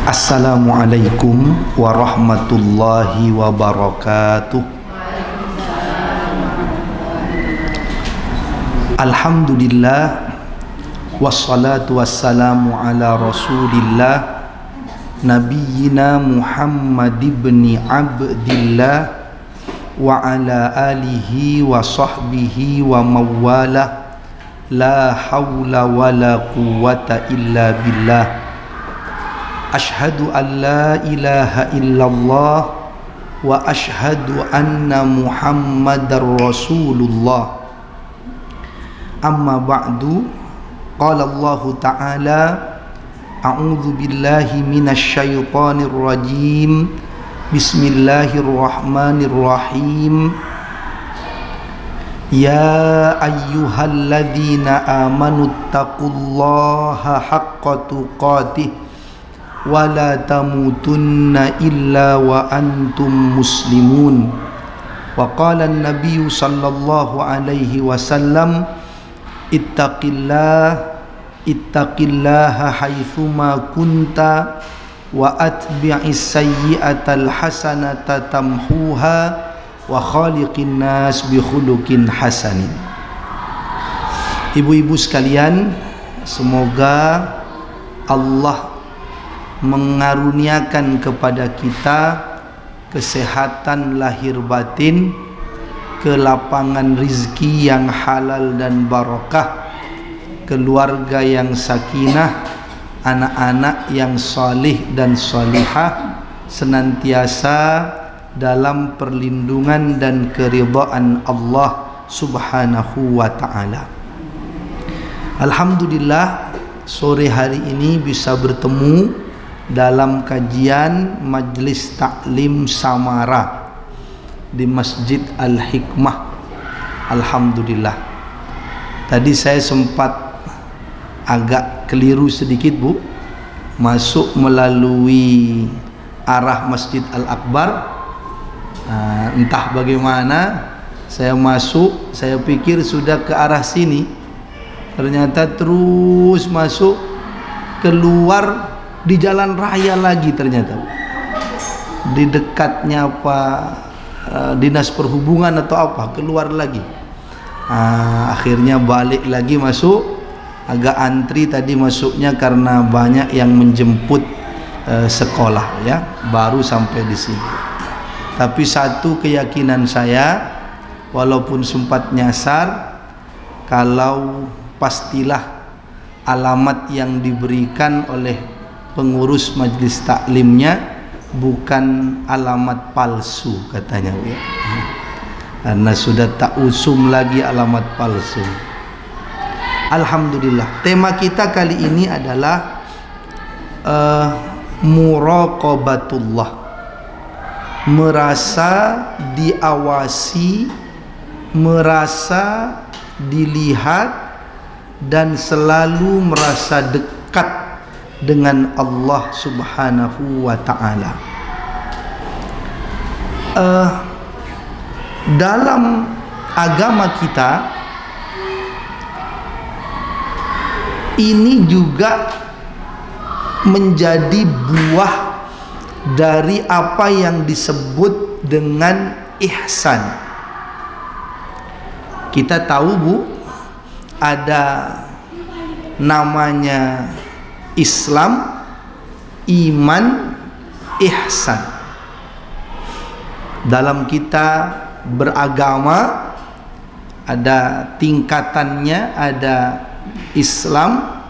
Assalamualaikum warahmatullahi wabarakatuh. Alhamdulillah wassalatu wassalamu ala rasulillah nabiyyina Muhammad ibn Abdillah wa ala alihi wa sahbihi wa mawalah. La hawla wa la quwwata illa billah. Ashhadu an la ilaha illallah wa ashhadu anna Muhammadar Rasulullah. Amma ba'du. Qala Allah Ta'ala, a'udzu billahi minasy syaithanir rajim. Bismillahirrahmanirrahim. Ya ayyuhalladzina amanu taqullaha haqqa tuqatih wa la tamutunna illa wa antum muslimun. Wa qala an-nabiy sallallahu alaihi wasallam, ittaqillaha haitsuma kunta wa atbi'is sayyi'atal hasanata tamhuha wa khaliqin nas bi khuluqin hasanin. Ibu-ibu sekalian, semoga Allah mengaruniakan kepada kita kesehatan lahir batin, kelapangan rizki yang halal dan barakah, keluarga yang sakinah, anak-anak yang salih dan salihah, senantiasa dalam perlindungan dan keridhaan Allah Subhanahu wa ta'ala. Alhamdulillah, sore hari ini bisa bertemu dalam kajian Majlis Taklim Samara di Masjid Al-Hikmah. Alhamdulillah. Tadi saya sempat agak keliru sedikit, Bu, masuk melalui arah Masjid Al-Akbar. Entah bagaimana saya masuk, saya pikir sudah ke arah sini, ternyata terus masuk, keluar di jalan raya lagi, ternyata di dekatnya dinas perhubungan atau apa, keluar lagi. Akhirnya balik lagi masuk, agak antri tadi masuknya karena banyak yang menjemput sekolah, ya, baru sampai di sini. Tapi satu keyakinan saya, walaupun sempat nyasar, kalau pastilah alamat yang diberikan oleh pengurus majlis taklimnya bukan alamat palsu, katanya, ya. Karena sudah tak usum lagi alamat palsu. Alhamdulillah. Tema kita kali ini adalah muraqabatullah, merasa diawasi, merasa dilihat, dan selalu merasa dekat dengan Allah Subhanahu wa ta'ala. Dalam agama kita ini juga menjadi buah dari apa yang disebut dengan ihsan. Kita tahu, Bu, ada namanya Islam, iman, ihsan. Dalam kita beragama ada tingkatannya, ada Islam,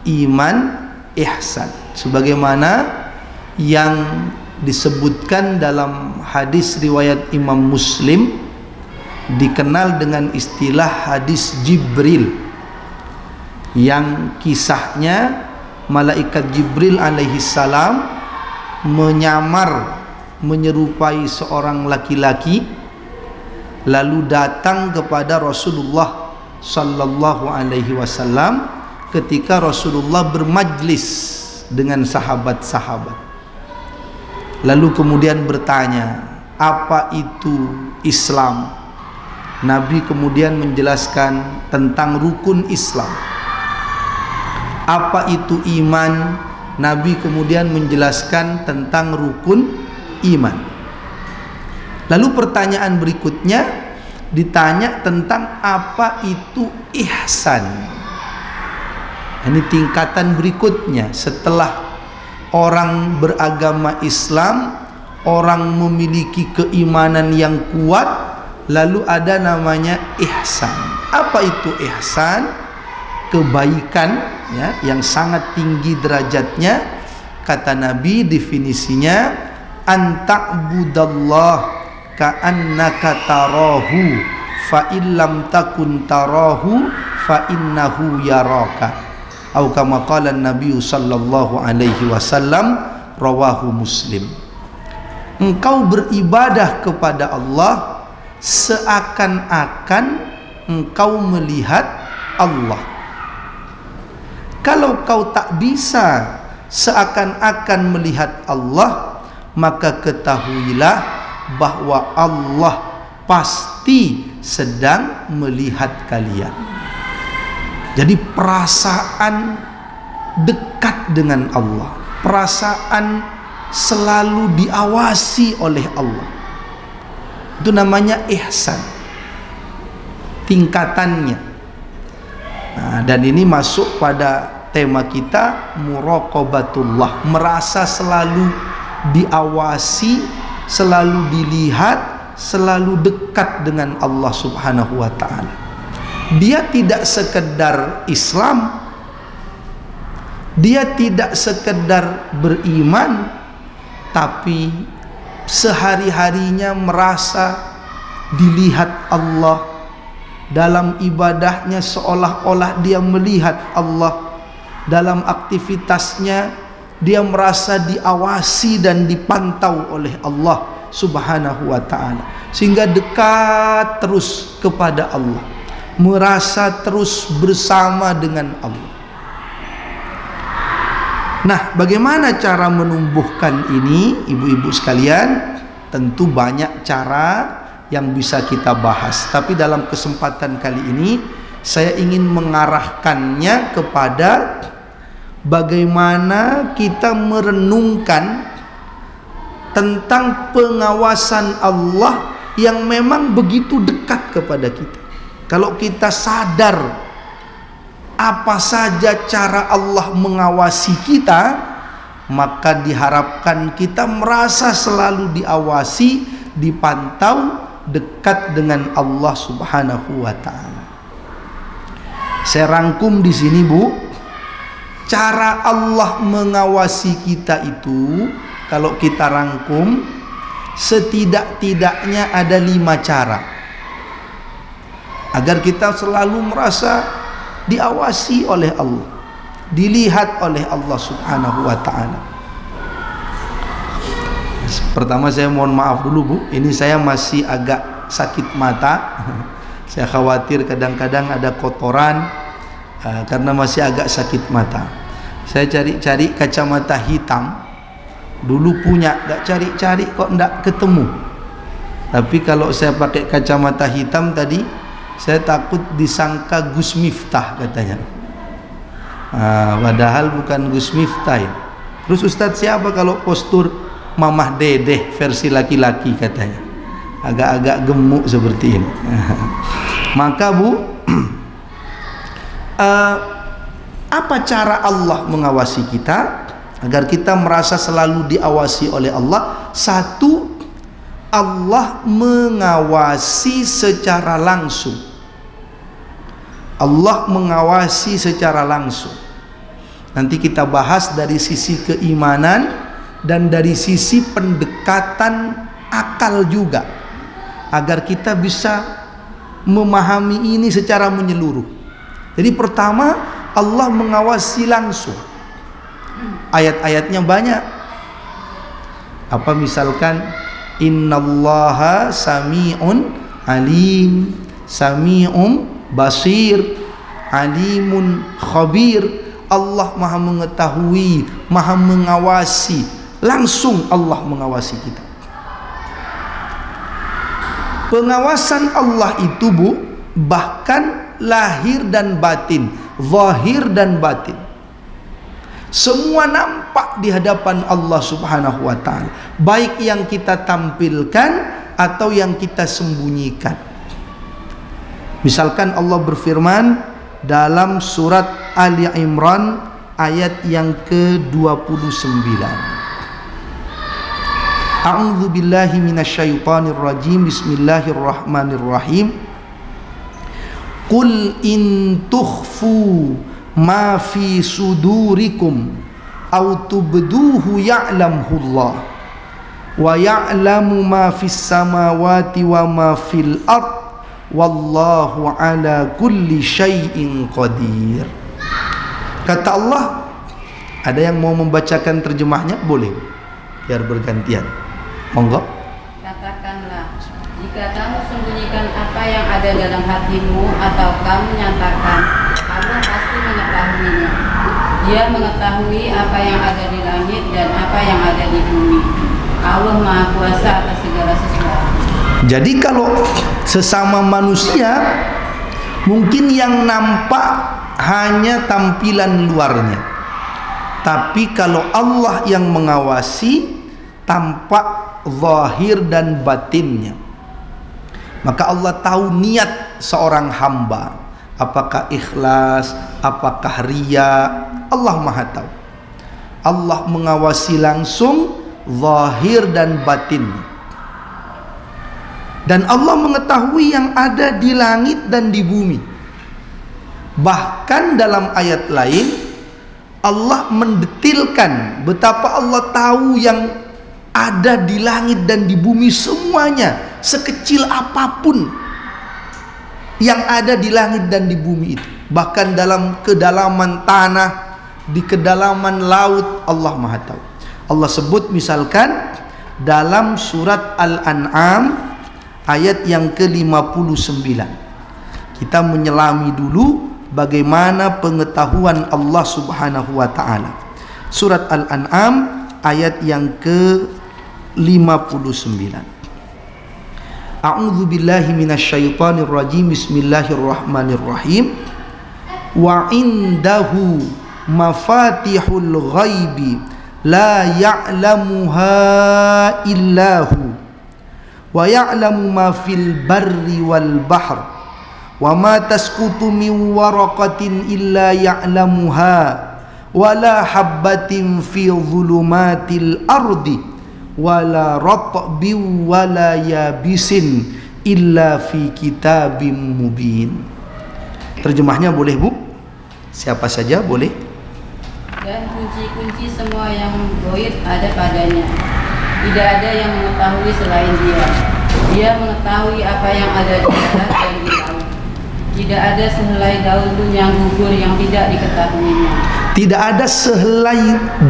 iman, ihsan. Sebagaimana yang disebutkan dalam hadis riwayat Imam Muslim, dikenal dengan istilah hadis Jibril, yang kisahnya malaikat Jibril alaihi salam menyamar menyerupai seorang laki-laki, lalu datang kepada Rasulullah sallallahu alaihi wasallam ketika Rasulullah bermajlis dengan sahabat-sahabat. Lalu kemudian bertanya, apa itu Islam? Nabi kemudian menjelaskan tentang rukun Islam. Apa itu iman? Nabi kemudian menjelaskan tentang rukun iman. Lalu pertanyaan berikutnya ditanya tentang apa itu ihsan. Ini tingkatan berikutnya setelah orang beragama Islam, orang memiliki keimanan yang kuat, lalu ada namanya ihsan. Apa itu ihsan? Kebaikan ya, yang sangat tinggi derajatnya. Kata Nabi definisinya, anta'budallah ka'annaka tarahu fa illam takun tarahu fa innahu yaraka, atau kama qala Nabi sallallahu alaihi wasallam, rawahu Muslim. Engkau beribadah kepada Allah seakan-akan engkau melihat Allah. Kalau kau tak bisa seakan-akan melihat Allah, maka ketahuilah bahwa Allah pasti sedang melihat kalian. Jadi perasaan dekat dengan Allah, perasaan selalu diawasi oleh Allah, itu namanya ihsan tingkatannya. Nah, dan ini masuk pada tema kita, muraqabatullah, merasa selalu diawasi, selalu dilihat, selalu dekat dengan Allah Subhanahu wa ta'ala. Dia tidak sekedar Islam, dia tidak sekedar beriman, tapi sehari-harinya merasa dilihat Allah. Dalam ibadahnya seolah-olah dia melihat Allah. Dalam aktivitasnya dia merasa diawasi dan dipantau oleh Allah Subhanahu wa ta'ala, sehingga dekat terus kepada Allah, merasa terus bersama dengan Allah. Nah, bagaimana cara menumbuhkan ini, ibu-ibu sekalian? Tentu banyak cara yang bisa kita bahas, tapi dalam kesempatan kali ini saya ingin mengarahkannya kepada bagaimana kita merenungkan tentang pengawasan Allah yang memang begitu dekat kepada kita. Kalau kita sadar apa saja cara Allah mengawasi kita, maka diharapkan kita merasa selalu diawasi, dipantau, dekat dengan Allah Subhanahu wa ta'ala. Saya rangkum di sini, Bu. Cara Allah mengawasi kita itu, kalau kita rangkum, setidak-tidaknya ada 5 cara agar kita selalu merasa diawasi oleh Allah, dilihat oleh Allah Subhanahu wa ta'ala. Pertama, saya mohon maaf dulu, Bu, ini saya masih agak sakit mata. Saya khawatir kadang-kadang ada kotoran karena masih agak sakit mata. Saya cari-cari kacamata hitam. Dulu punya, tak cari-cari kok tidak ketemu. Tapi kalau saya pakai kacamata hitam tadi, saya takut disangka Gus Miftah katanya. Padahal bukan Gus Miftah. Terus Ustadz siapa kalau postur Mamah Dedeh versi laki-laki katanya? Agak-agak gemuk seperti ini. Maka, Bu, apa cara Allah mengawasi kita agar kita merasa selalu diawasi oleh Allah? 1, Allah mengawasi secara langsung. Allah mengawasi secara langsung. Nanti kita bahas dari sisi keimanan dan dari sisi pendekatan akal juga, agar kita bisa memahami ini secara menyeluruh. Jadi pertama, Allah mengawasi langsung. Ayat-ayatnya banyak. Apa misalkan, innallaha sami'un alim, sami'un basir, alimun khabir. Allah maha mengetahui, maha mengawasi. Langsung Allah mengawasi kita. Pengawasan Allah itu, Bu, bahkan lahir dan batin, zahir dan batin. Semua nampak di hadapan Allah Subhanahu wa ta'ala, baik yang kita tampilkan atau yang kita sembunyikan. Misalkan Allah berfirman dalam surat Ali Imran ayat yang ke-29. A'udzu billahi minasyaitonir rajim. Bismillahirrahmanirrahim. Qul in tukhfu ma fi sudurikum aw tubduhu ya'lamhullah wa ya'lamu ma fis samawati wa ma fil ard wallahu ala kulli syai'in qadir. Kata Allah, ada yang mau membacakan terjemahnya? Boleh, biar bergantian. Monggo. Katakanlah, jika kamu sembunyikan apa yang ada dalam hatimu atau kamu nyatakan, Allah pasti mengetahuinya. Dia mengetahui apa yang ada di langit dan apa yang ada di bumi. Allah Maha Kuasa atas segala sesuatu. Jadi kalau sesama manusia, mungkin yang nampak hanya tampilan luarnya, tapi kalau Allah yang mengawasi, tampak zahir dan batinnya. Maka Allah tahu niat seorang hamba, apakah ikhlas, apakah riya, Allah Maha tahu. Allah mengawasi langsung zahir dan batinnya. Dan Allah mengetahui yang ada di langit dan di bumi. Bahkan dalam ayat lain Allah mendetilkan betapa Allah tahu yang ada di langit dan di bumi semuanya, sekecil apapun yang ada di langit dan di bumi itu. Bahkan dalam kedalaman tanah, di kedalaman laut, Allah Maha tahu. Allah sebut misalkan dalam surat Al-An'am ayat yang ke-59. Kita menyelami dulu bagaimana pengetahuan Allah Subhanahu wa ta'ala. Surat Al-An'am ayat yang ke-59. A'udzu billahi minasyaitonir rajim. Bismillahirrahmanirrahim. Wa indahu mafatihul ghaibi la ya'lamuha illahu wa ya'lamu ma fil barri wal bahr wa ma tasqutu min waraqatin illa ya'lamuha wa la habbatin fi dhulumatil ardi wa la ratbin wa la yabisin illa fi kitabim mubin. Terjemahnya boleh Bu? Siapa saja boleh? Dan kunci-kunci semua yang gaib ada padanya. Tidak ada yang mengetahui selain Dia. Dia mengetahui apa yang ada di darat dan di laut. Tidak ada sehelai daun pun yang gugur yang tidak diketahuinya. Tidak ada sehelai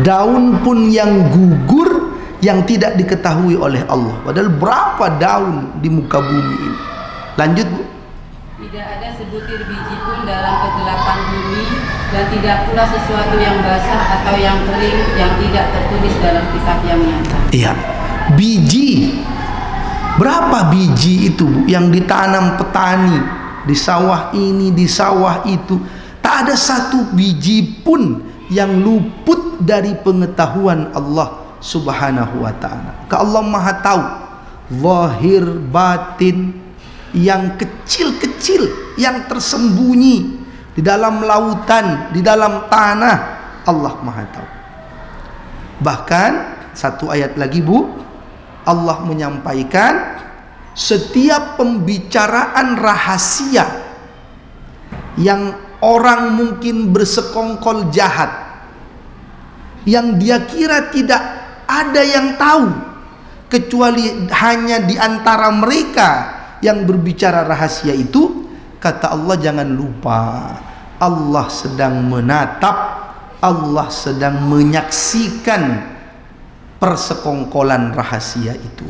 daun pun yang gugur yang tidak diketahui oleh Allah. Padahal berapa daun di muka bumi ini. Lanjut Bu. Tidak ada sebutir biji pun dalam kegelapan bumi, dan tidak pula sesuatu yang basah atau yang kering yang tidak tertulis dalam kitab yang nyata. Iya, biji. Berapa biji itu Bu yang ditanam petani di sawah ini, di sawah itu? Tak ada satu biji pun yang luput dari pengetahuan Allah Subhanahu wa ta'ala. Allah Maha tahu zahir batin, yang kecil-kecil, yang tersembunyi di dalam lautan, di dalam tanah, Allah Maha tahu. Bahkan satu ayat lagi Bu, Allah menyampaikan setiap pembicaraan rahasia yang orang mungkin bersekongkol jahat, yang dia kira tidak ada yang tahu kecuali hanya di antara mereka yang berbicara rahasia itu, kata Allah jangan lupa, Allah sedang menatap, Allah sedang menyaksikan persekongkolan rahasia itu.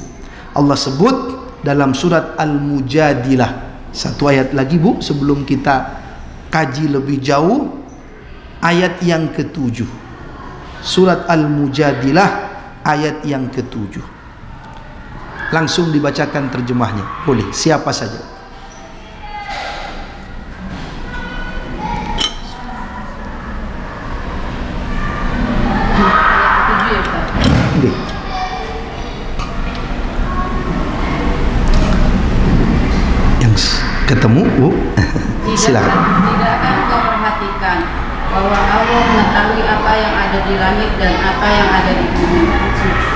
Allah sebut dalam surat Al-Mujadilah, satu ayat lagi Bu sebelum kita kaji lebih jauh, ayat yang ke-7. Surat Al-Mujadilah ayat yang ke-7. Langsung dibacakan terjemahnya. Boleh, siapa saja. Ketemu, Bu? Silakan. Tidakkah kau perhatikan bahwa Allah mengetahui apa yang ada di langit dan apa yang ada di bumi?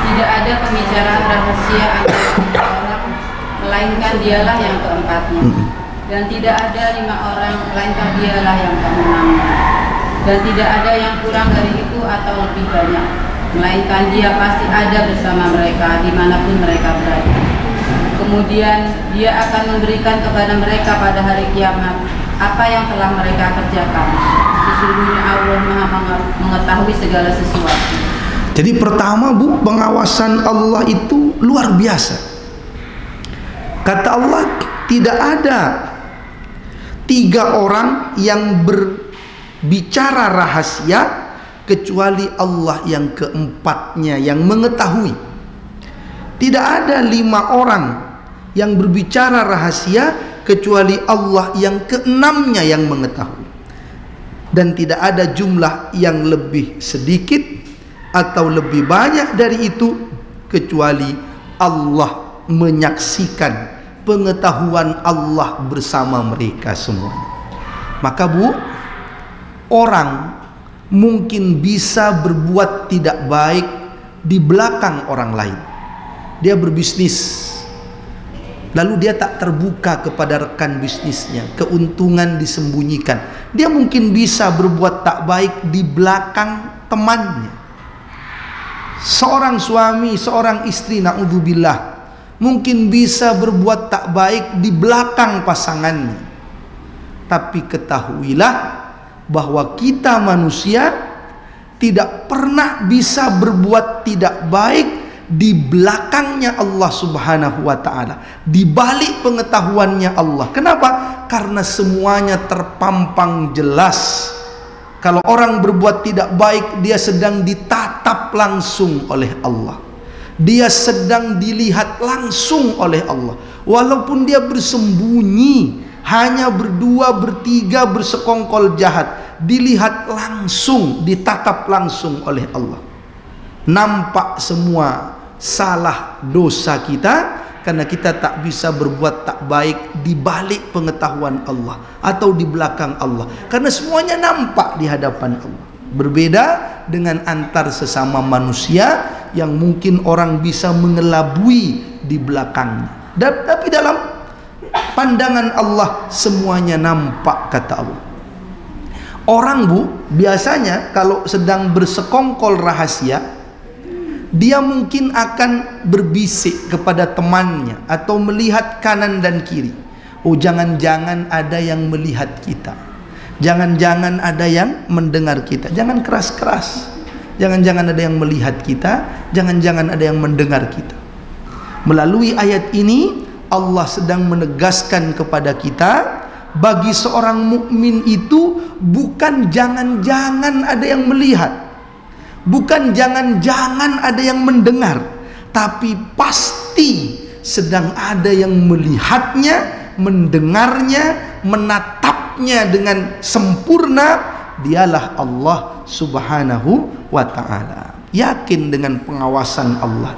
Tidak ada pembicaraan rahasia antara tiga orang, melainkan dialah yang keempatnya. Dan tidak ada 5 orang, melainkan dialah yang keenamnya. Dan tidak ada yang kurang dari itu atau lebih banyak, melainkan dia pasti ada bersama mereka dimanapun mereka berada. Kemudian dia akan memberikan kepada mereka pada hari kiamat apa yang telah mereka kerjakan. Sesungguhnya Allah Maha mengetahui segala sesuatu. Jadi pertama, Bu, pengawasan Allah itu luar biasa. Kata Allah, tidak ada 3 orang yang berbicara rahasia kecuali Allah yang keempatnya yang mengetahui. Tidak ada 5 orang yang berbicara rahasia kecuali Allah yang keenamnya yang mengetahui. Dan tidak ada jumlah yang lebih sedikit atau lebih banyak dari itu kecuali Allah menyaksikan pengetahuan Allah bersama mereka semua. Maka, Bu, orang mungkin bisa berbuat tidak baik di belakang orang lain. Dia berbisnis, lalu dia tak terbuka kepada rekan bisnisnya, keuntungan disembunyikan. Dia mungkin bisa berbuat tak baik di belakang temannya. Seorang suami, seorang istri, na'udzubillah, mungkin bisa berbuat tak baik di belakang pasangannya. Tapi ketahuilah bahwa kita manusia tidak pernah bisa berbuat tidak baik di belakangnya Allah Subhanahu wa ta'ala, di balik pengetahuannya Allah. Kenapa? Karena semuanya terpampang jelas. Kalau orang berbuat tidak baik, dia sedang ditatap langsung oleh Allah, dia sedang dilihat langsung oleh Allah. Walaupun dia bersembunyi, hanya berdua, bertiga, bersekongkol jahat, dilihat langsung, ditatap langsung oleh Allah. Nampak semua salah dosa kita karena kita tak bisa berbuat tak baik di balik pengetahuan Allah atau di belakang Allah, karena semuanya nampak di hadapan Allah. Berbeda dengan antar sesama manusia yang mungkin orang bisa mengelabui di belakangnya. Tapi dalam pandangan Allah semuanya nampak, kata Allah. Orang, Bu, biasanya kalau sedang bersekongkol rahasia, dia mungkin akan berbisik kepada temannya atau melihat kanan dan kiri. Oh, jangan-jangan ada yang melihat kita, jangan-jangan ada yang mendengar kita. Jangan keras-keras. Jangan-jangan ada yang melihat kita, jangan-jangan ada yang mendengar kita. Melalui ayat ini Allah sedang menegaskan kepada kita, bagi seorang mukmin itu bukan jangan-jangan ada yang melihat, bukan jangan-jangan ada yang mendengar, tapi pasti sedang ada yang melihatnya, mendengarnya, menatapnya dengan sempurna. Dialah Allah Subhanahu wa ta'ala. Yakin dengan pengawasan Allah,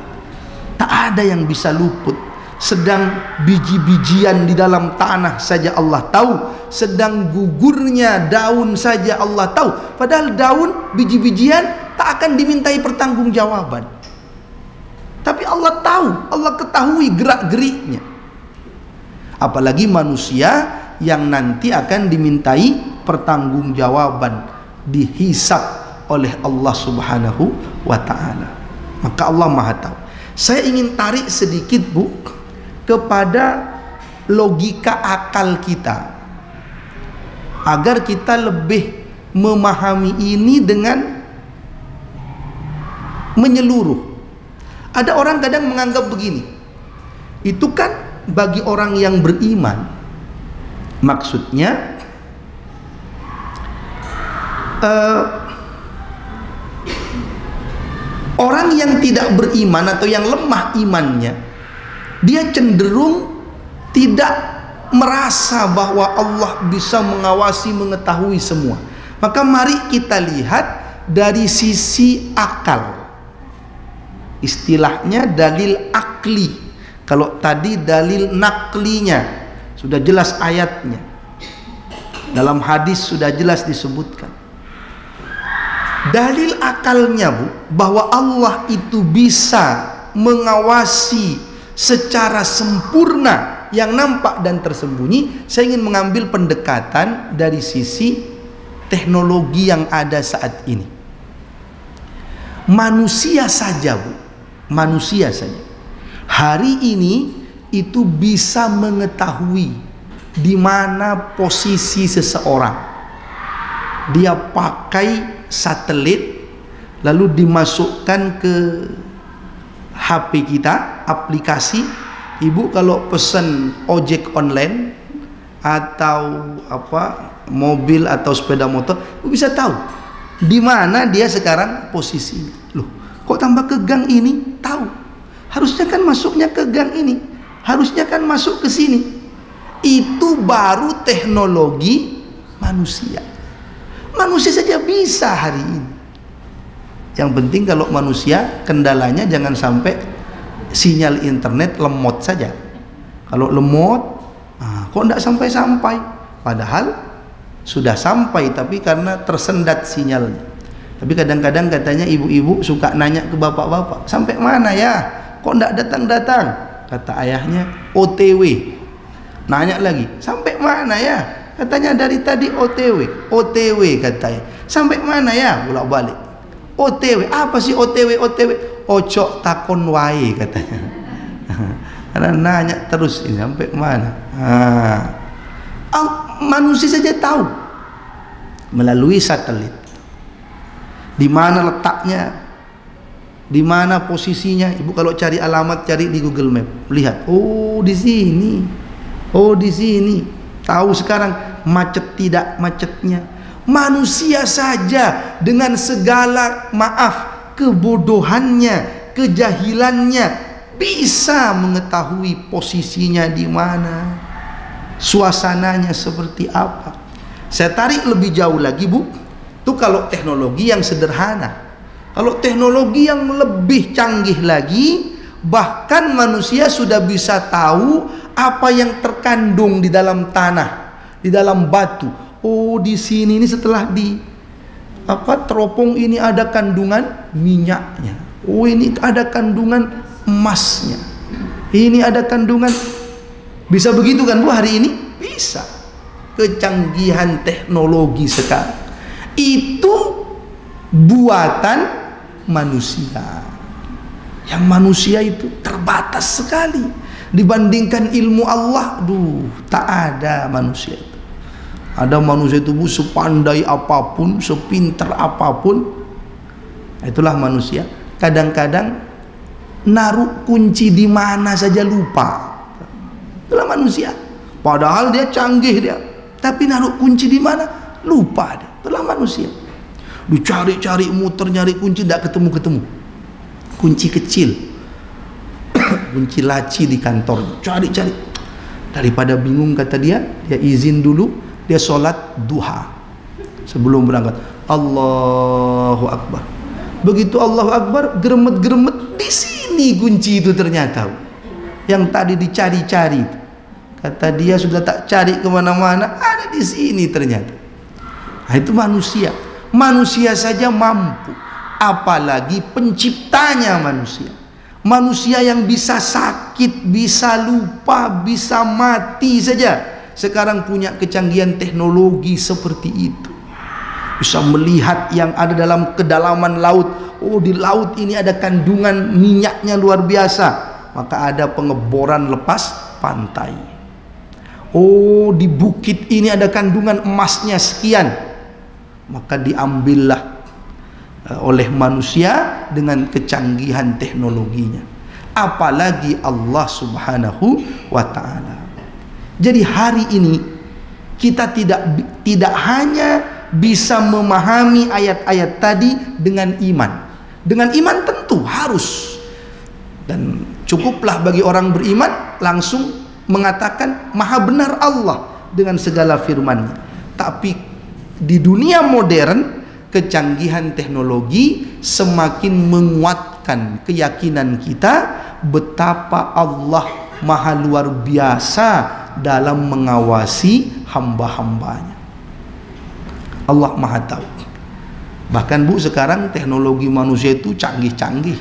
tak ada yang bisa luput. Sedang biji-bijian di dalam tanah saja Allah tahu, sedang gugurnya daun saja Allah tahu. Padahal daun, biji-bijian tak akan dimintai pertanggungjawaban, tapi Allah tahu, Allah ketahui gerak-geriknya. Apalagi manusia yang nanti akan dimintai pertanggungjawaban, dihisab oleh Allah Subhanahu wa ta'ala. Maka Allah Maha tahu. Saya ingin tarik sedikit, Bu, kepada logika akal kita agar kita lebih memahami ini dengan menyeluruh. Ada orang kadang menganggap begini, itu kan bagi orang yang beriman. Maksudnya orang yang tidak beriman atau yang lemah imannya, dia cenderung tidak merasa bahwa Allah bisa mengawasi, mengetahui semua. Maka mari kita lihat dari sisi akal. Istilahnya dalil akli. Kalau tadi dalil naklinya, Sudah jelas ayatnya. Dalam hadis sudah jelas disebutkan. Dalil akalnya, Bu, bahwa Allah itu bisa mengawasi secara sempurna yang nampak dan tersembunyi. Saya ingin mengambil pendekatan dari sisi teknologi yang ada saat ini. Manusia saja, Bu, manusia saja hari ini itu bisa mengetahui di mana posisi seseorang. Dia pakai satelit lalu dimasukkan ke HP kita, aplikasi. Ibu kalau pesan ojek online atau mobil atau sepeda motor, ibu bisa tahu di mana dia sekarang posisinya. Loh, kok tambah ke gang ini? Tahu. Harusnya kan masuknya ke gang ini. Harusnya kan masuk ke sini. Itu baru teknologi manusia. Manusia saja bisa hari ini. Yang penting kalau manusia, kendalanya jangan sampai sinyal internet lemot saja. Kalau lemot, kok tidak sampai-sampai? Padahal sudah sampai, tapi karena tersendat sinyalnya. Tapi kadang-kadang katanya ibu-ibu suka nanya ke bapak-bapak, sampai mana ya? Kok tidak datang-datang? Kata ayahnya, OTW. Nanya lagi, sampai mana ya? Katanya dari tadi OTW. OTW katanya. Sampai mana ya? Bolak-balik. OTW. Apa sih OTW? OTW. Ocok takon wae katanya. Karena nanya terus ini sampai mana? Manusia saja tahu melalui satelit di mana letaknya, di mana posisinya. Ibu kalau cari alamat, cari di Google Map, lihat, oh di sini. Oh di sini. Tahu sekarang macet tidak macetnya. Manusia saja dengan segala kebodohannya, kejahilannya bisa mengetahui posisinya di mana, suasananya seperti apa. Saya tarik lebih jauh lagi, Bu. Itu kalau teknologi yang sederhana. Kalau teknologi yang lebih canggih lagi, bahkan manusia sudah bisa tahu apa yang terkandung di dalam tanah, di dalam batu. Oh, di sini ini setelah teropong ini ada kandungan minyaknya. Oh, ini ada kandungan emasnya. Ini ada kandungan. Bisa begitu kan, Bu, hari ini? Bisa. Kecanggihan teknologi sekarang. Itu buatan manusia. Yang manusia itu terbatas sekali. Dibandingkan ilmu Allah, tak ada manusia itu. Ada manusia itu, Bu, sepandai apapun, sepintar apapun. Itulah manusia. Kadang-kadang naruh kunci di mana saja lupa. Itulah manusia. Padahal dia canggih dia, tapi naruh kunci di mana lupa dia. Itulah manusia. Dicari-cari, muter nyari kunci, tidak ketemu-ketemu. Kunci kecil. Kunci laci di kantor, cari-cari. Daripada bingung, kata dia izin dulu, dia sholat duha sebelum berangkat. Allahu Akbar. Begitu Allahu Akbar, geremet-geremet, di sini kunci itu ternyata. Yang tadi dicari-cari, kata dia sudah tak cari kemana-mana, ada di sini ternyata. Nah, itu manusia. Manusia saja mampu, apalagi penciptanya manusia. Manusia yang bisa sakit, bisa lupa, bisa mati saja, sekarang punya kecanggihan teknologi seperti itu. Bisa melihat yang ada dalam kedalaman laut. Oh, di laut ini ada kandungan minyaknya luar biasa, maka ada pengeboran lepas pantai. Oh, di bukit ini ada kandungan emasnya sekian, maka diambillah oleh manusia dengan kecanggihan teknologinya. Apalagi Allah Subhanahu wa ta'ala. Jadi hari ini kita tidak hanya bisa memahami ayat-ayat tadi dengan iman. Dengan iman tentu harus, dan cukuplah bagi orang beriman langsung mengatakan maha benar Allah dengan segala firman-Nya. Tapi di dunia modern, kecanggihan teknologi semakin menguatkan keyakinan kita betapa Allah maha luar biasa dalam mengawasi hamba-hambanya. Allah Maha tahu. Bahkan Bu, sekarang teknologi manusia itu canggih-canggih,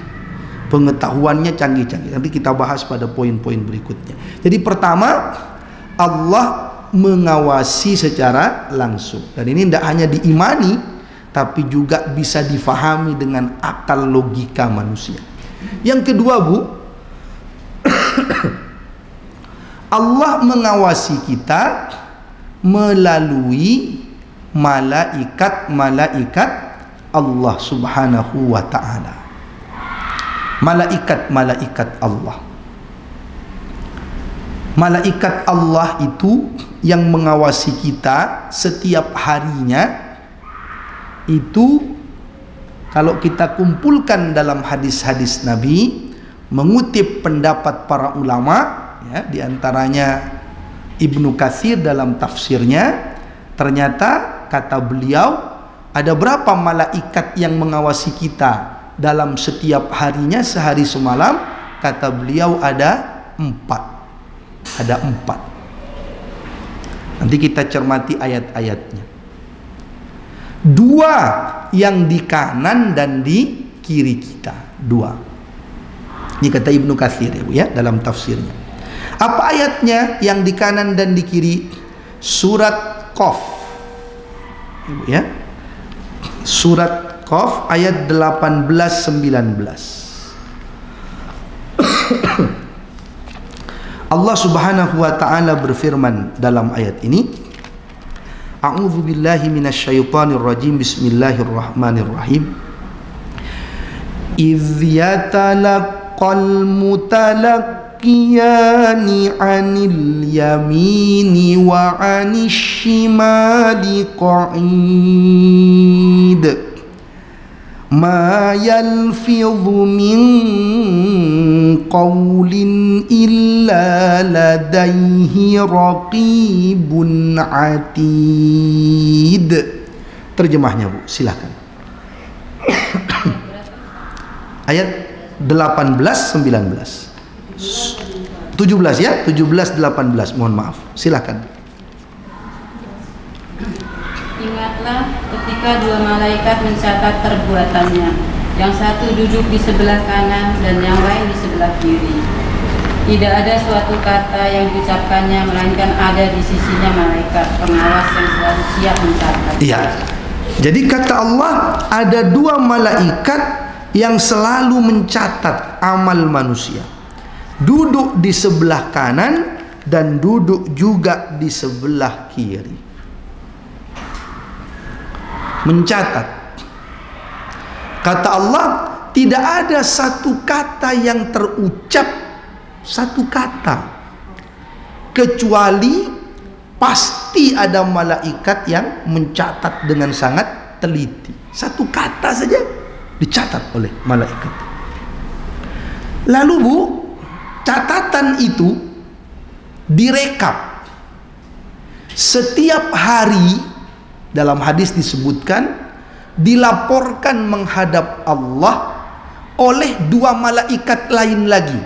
pengetahuannya canggih-canggih. Nanti kita bahas pada poin-poin berikutnya. Jadi pertama, Allah mengawasi secara langsung, dan ini tidak hanya diimani tapi juga bisa difahami dengan akal logika manusia. Yang kedua Bu, Allah mengawasi kita melalui malaikat-malaikat Allah Subhanahu wa ta'ala. Malaikat-malaikat Allah. Malaikat Allah itu yang mengawasi kita setiap harinya. Itu kalau kita kumpulkan dalam hadis-hadis Nabi, mengutip pendapat para ulama, ya, diantaranya Ibnu Katsir dalam tafsirnya, ternyata kata beliau, ada berapa malaikat yang mengawasi kita dalam setiap harinya sehari semalam? Kata beliau ada 4. Ada 4. Nanti kita cermati ayat-ayatnya. 2 yang di kanan dan di kiri kita. 2. Ini kata Ibnu Katsir ya, dalam tafsirnya. Apa ayatnya yang di kanan dan di kiri? Surat Qaf. Ya. Surat Qaf ayat 18-19. Allah Subhanahu wa ta'ala berfirman dalam ayat ini, A'udzu billahi minasyaitonir rajim, bismillahirrahmanirrahim. Idz yatalaqqal mutalaqqiyani 'anil yamini wa 'anil shimali qa'id. Ma yalfidhu min qawlin illa ladaihi raqibun atid. Terjemahnya Bu, silakan. Ayat 18-19. 17 ya, 17-18, mohon maaf. Silakan. Ingatlah ketika 2 malaikat mencatat perbuatannya, yang satu duduk di sebelah kanan dan yang lain di sebelah kiri. Tidak ada suatu kata yang diucapkannya melainkan ada di sisinya malaikat pengawas yang selalu siap mencatat. Iya. Jadi kata Allah, ada 2 malaikat yang selalu mencatat amal manusia. Duduk di sebelah kanan dan duduk juga di sebelah kiri. Mencatat. Kata Allah, tidak ada satu kata yang terucap, satu kata, kecuali pasti ada malaikat yang mencatat dengan sangat teliti. Satu kata saja dicatat oleh malaikat. Lalu Bu, catatan itu direkap setiap hari. Dalam hadis disebutkan, dilaporkan menghadap Allah oleh 2 malaikat lain lagi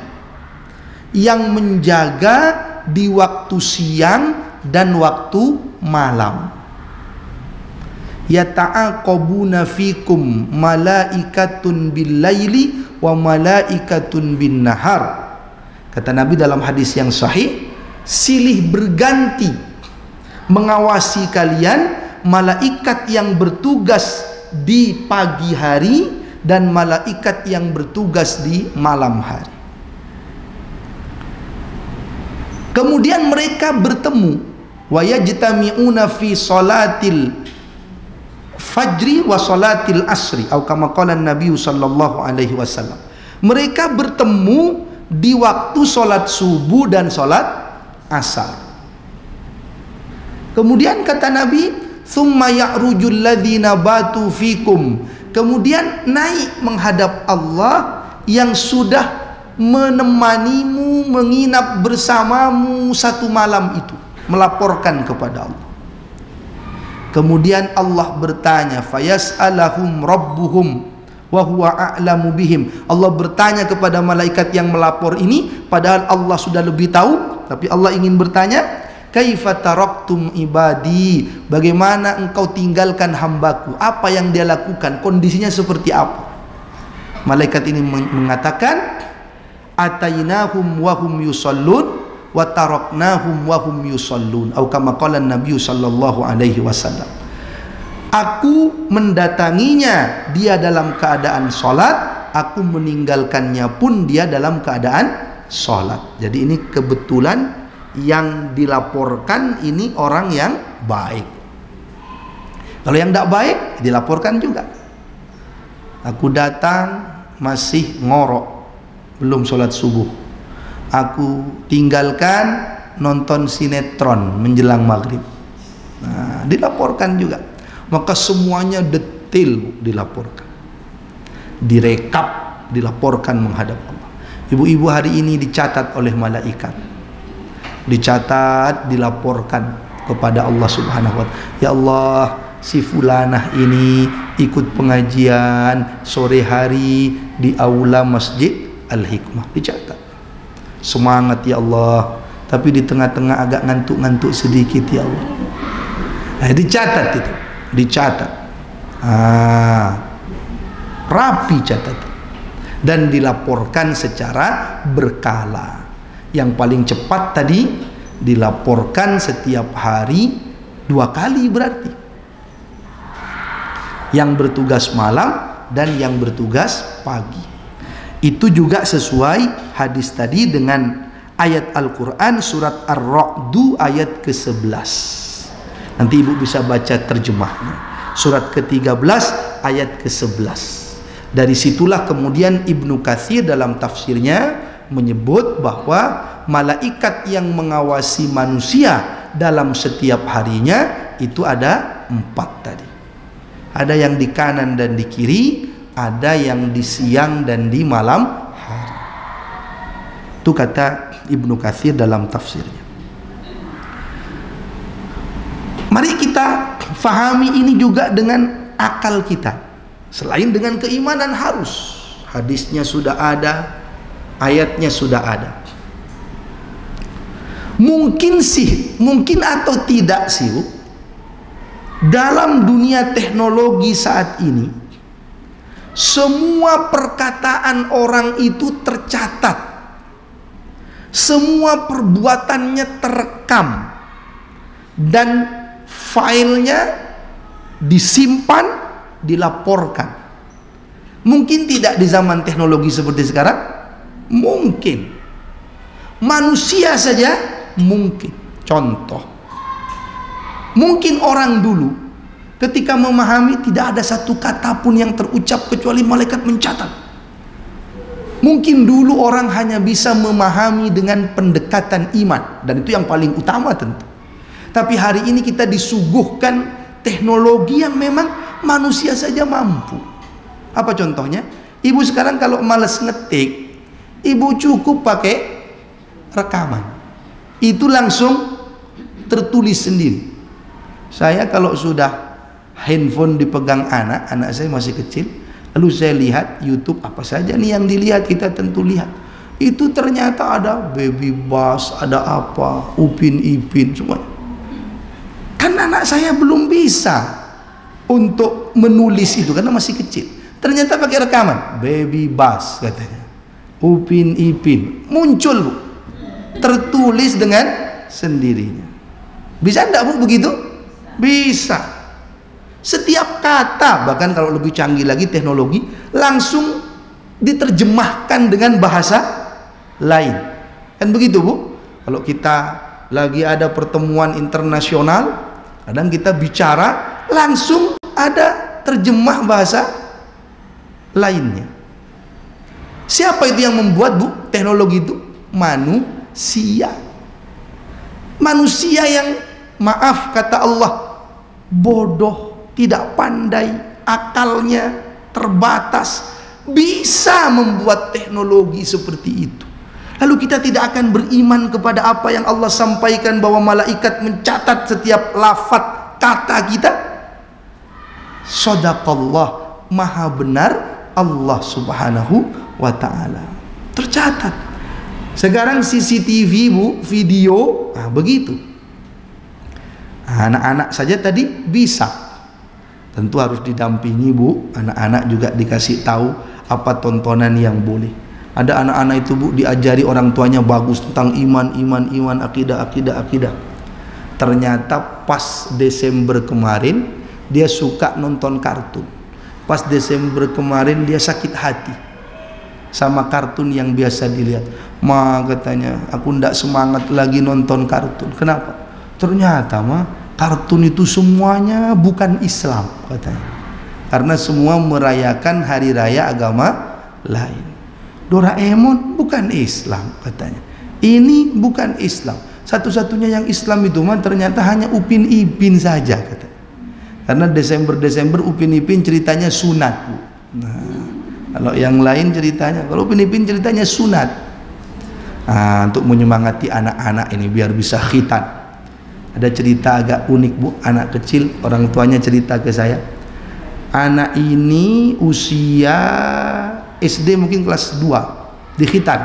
yang menjaga di waktu siang dan waktu malam. Yata'aqabuna fikum malaikatun bil laili wa malaikatun bin nahar. Kata Nabi dalam hadis yang sahih, silih berganti mengawasi kalian malaikat yang bertugas di pagi hari dan malaikat yang bertugas di malam hari. Kemudian mereka bertemu, wa yajtami'una fi salatil fajri wa salatil asri, atau kama qala Nabi sallallahu alaihi wasallam. Mereka bertemu di waktu salat subuh dan salat asar. Kemudian kata Nabi, "Tsumma ya'rujul ladzina batu fikum." Kemudian naik menghadap Allah yang sudah menemanimu, menginap bersamamu satu malam itu, melaporkan kepada Allah. Kemudian Allah bertanya, "Fayas'alahum rabbuhum wa huwa a'lamu bihim. Allah bertanya kepada malaikat yang melapor ini, padahal Allah sudah lebih tahu, tapi Allah ingin bertanya, kaifa taraktum ibadi, bagaimana engkau tinggalkan hambaku, apa yang dia lakukan, kondisinya seperti apa? Malaikat ini mengatakan, atainahum wa hum yusallun wa taraknahum wa hum yusallun, atau kama qala Nabi sallallahu alaihi wasallam. Aku mendatanginya, dia dalam keadaan sholat, aku meninggalkannya pun dia dalam keadaan sholat. Jadi ini kebetulan yang dilaporkan ini orang yang baik. Kalau yang tidak baik dilaporkan juga. Aku datang masih ngorok, belum sholat subuh. Aku tinggalkan nonton sinetron menjelang maghrib. Nah, dilaporkan juga. Maka semuanya detail dilaporkan, direkap, dilaporkan menghadap Allah. Ibu-ibu hari ini dicatat oleh malaikat, dicatat, dilaporkan kepada Allah Subhanahu wa ta'ala. Ya Allah, si fulanah ini ikut pengajian sore hari di aula Masjid Al-Hikmah, dicatat. Semangat ya Allah, tapi di tengah-tengah agak ngantuk-ngantuk sedikit ya Allah. Nah, dicatat itu, dicatat. Rapi catatan dan dilaporkan secara berkala. Yang paling cepat tadi dilaporkan setiap hari 2 kali berarti. Yang bertugas malam dan yang bertugas pagi. Itu juga sesuai hadis tadi dengan ayat Al-Quran surat Ar-Ra'd ayat ke-11. Nanti ibu bisa baca terjemahnya. Surat ke-13 ayat ke-11. Dari situlah kemudian Ibnu Katsir dalam tafsirnya menyebut bahwa malaikat yang mengawasi manusia dalam setiap harinya itu ada 4 tadi. Ada yang di kanan dan di kiri, ada yang di siang dan di malam hari. Itu kata Ibnu Katsir dalam tafsirnya. Mari kita fahami ini juga dengan akal kita. Selain dengan keimanan harus. Hadisnya sudah ada, ayatnya sudah ada. Mungkin sih, mungkin atau tidak sih, dalam dunia teknologi saat ini, semua perkataan orang itu tercatat, semua perbuatannya terekam, dan filenya disimpan, dilaporkan. Mungkin tidak di zaman teknologi seperti sekarang, mungkin. Manusia saja mungkin. Contoh, mungkin orang dulu ketika memahami tidak ada satu kata pun yang terucap kecuali malaikat mencatat. Mungkin dulu orang hanya bisa memahami dengan pendekatan iman, dan itu yang paling utama tentu. Tapi hari ini kita disuguhkan teknologi yang memang manusia saja mampu. Apa contohnya? Ibu sekarang kalau malas ngetik, ibu cukup pakai rekaman. Itu langsung tertulis sendiri. Saya kalau sudah handphone dipegang anak saya masih kecil, lalu saya lihat YouTube, apa saja nih yang dilihat, kita tentu lihat. Itu ternyata ada Baby Bass, ada apa, Upin Ipin, semua. Kan anak saya belum bisa untuk menulis itu karena masih kecil. Ternyata pakai rekaman, Baby Bass katanya, Upin Ipin, muncul Bu, tertulis dengan sendirinya. Bisa enggak Bu begitu? Bisa. Setiap kata, bahkan kalau lebih canggih lagi teknologi, langsung diterjemahkan dengan bahasa lain. Kan begitu Bu? Kalau kita lagi ada pertemuan internasional, kadang kita bicara langsung ada terjemah bahasa lainnya. Siapa itu yang membuat Bu teknologi itu? Manusia. Manusia yang, maaf kata Allah, bodoh, tidak pandai, akalnya terbatas, bisa membuat teknologi seperti itu. Lalu kita tidak akan beriman kepada apa yang Allah sampaikan bahwa malaikat mencatat setiap lafaz kata kita. Shadaqallah, maha benar Allah Subhanahu wa ta'ala. Tercatat. Sekarang CCTV Bu, video, begitu. Anak-anak saja tadi bisa. Tentu harus didampingi Bu, anak-anak juga dikasih tahu apa tontonan yang boleh. Ada anak-anak itu Bu diajari orang tuanya bagus tentang iman, akidah. Ternyata pas Desember kemarin dia suka nonton kartun. Pas Desember kemarin dia sakit hati sama kartun yang biasa dilihat. Ma, katanya, aku ndak semangat lagi nonton kartun. Kenapa? Ternyata kartun itu semuanya bukan Islam, katanya. Karena semua merayakan hari raya agama lain. Doraemon bukan Islam, katanya. Ini bukan Islam. Satu-satunya yang Islam itu ternyata hanya Upin Ipin saja, katanya. Karena Desember Upin Ipin ceritanya sunat, Bu. Nah, kalau yang lain ceritanya, kalau Upin Ipin ceritanya sunat. Untuk menyemangati anak-anak ini biar bisa khitan. Ada cerita agak unik Bu, anak kecil, orang tuanya cerita ke saya. Anak ini usia SD mungkin kelas 2, di khitan.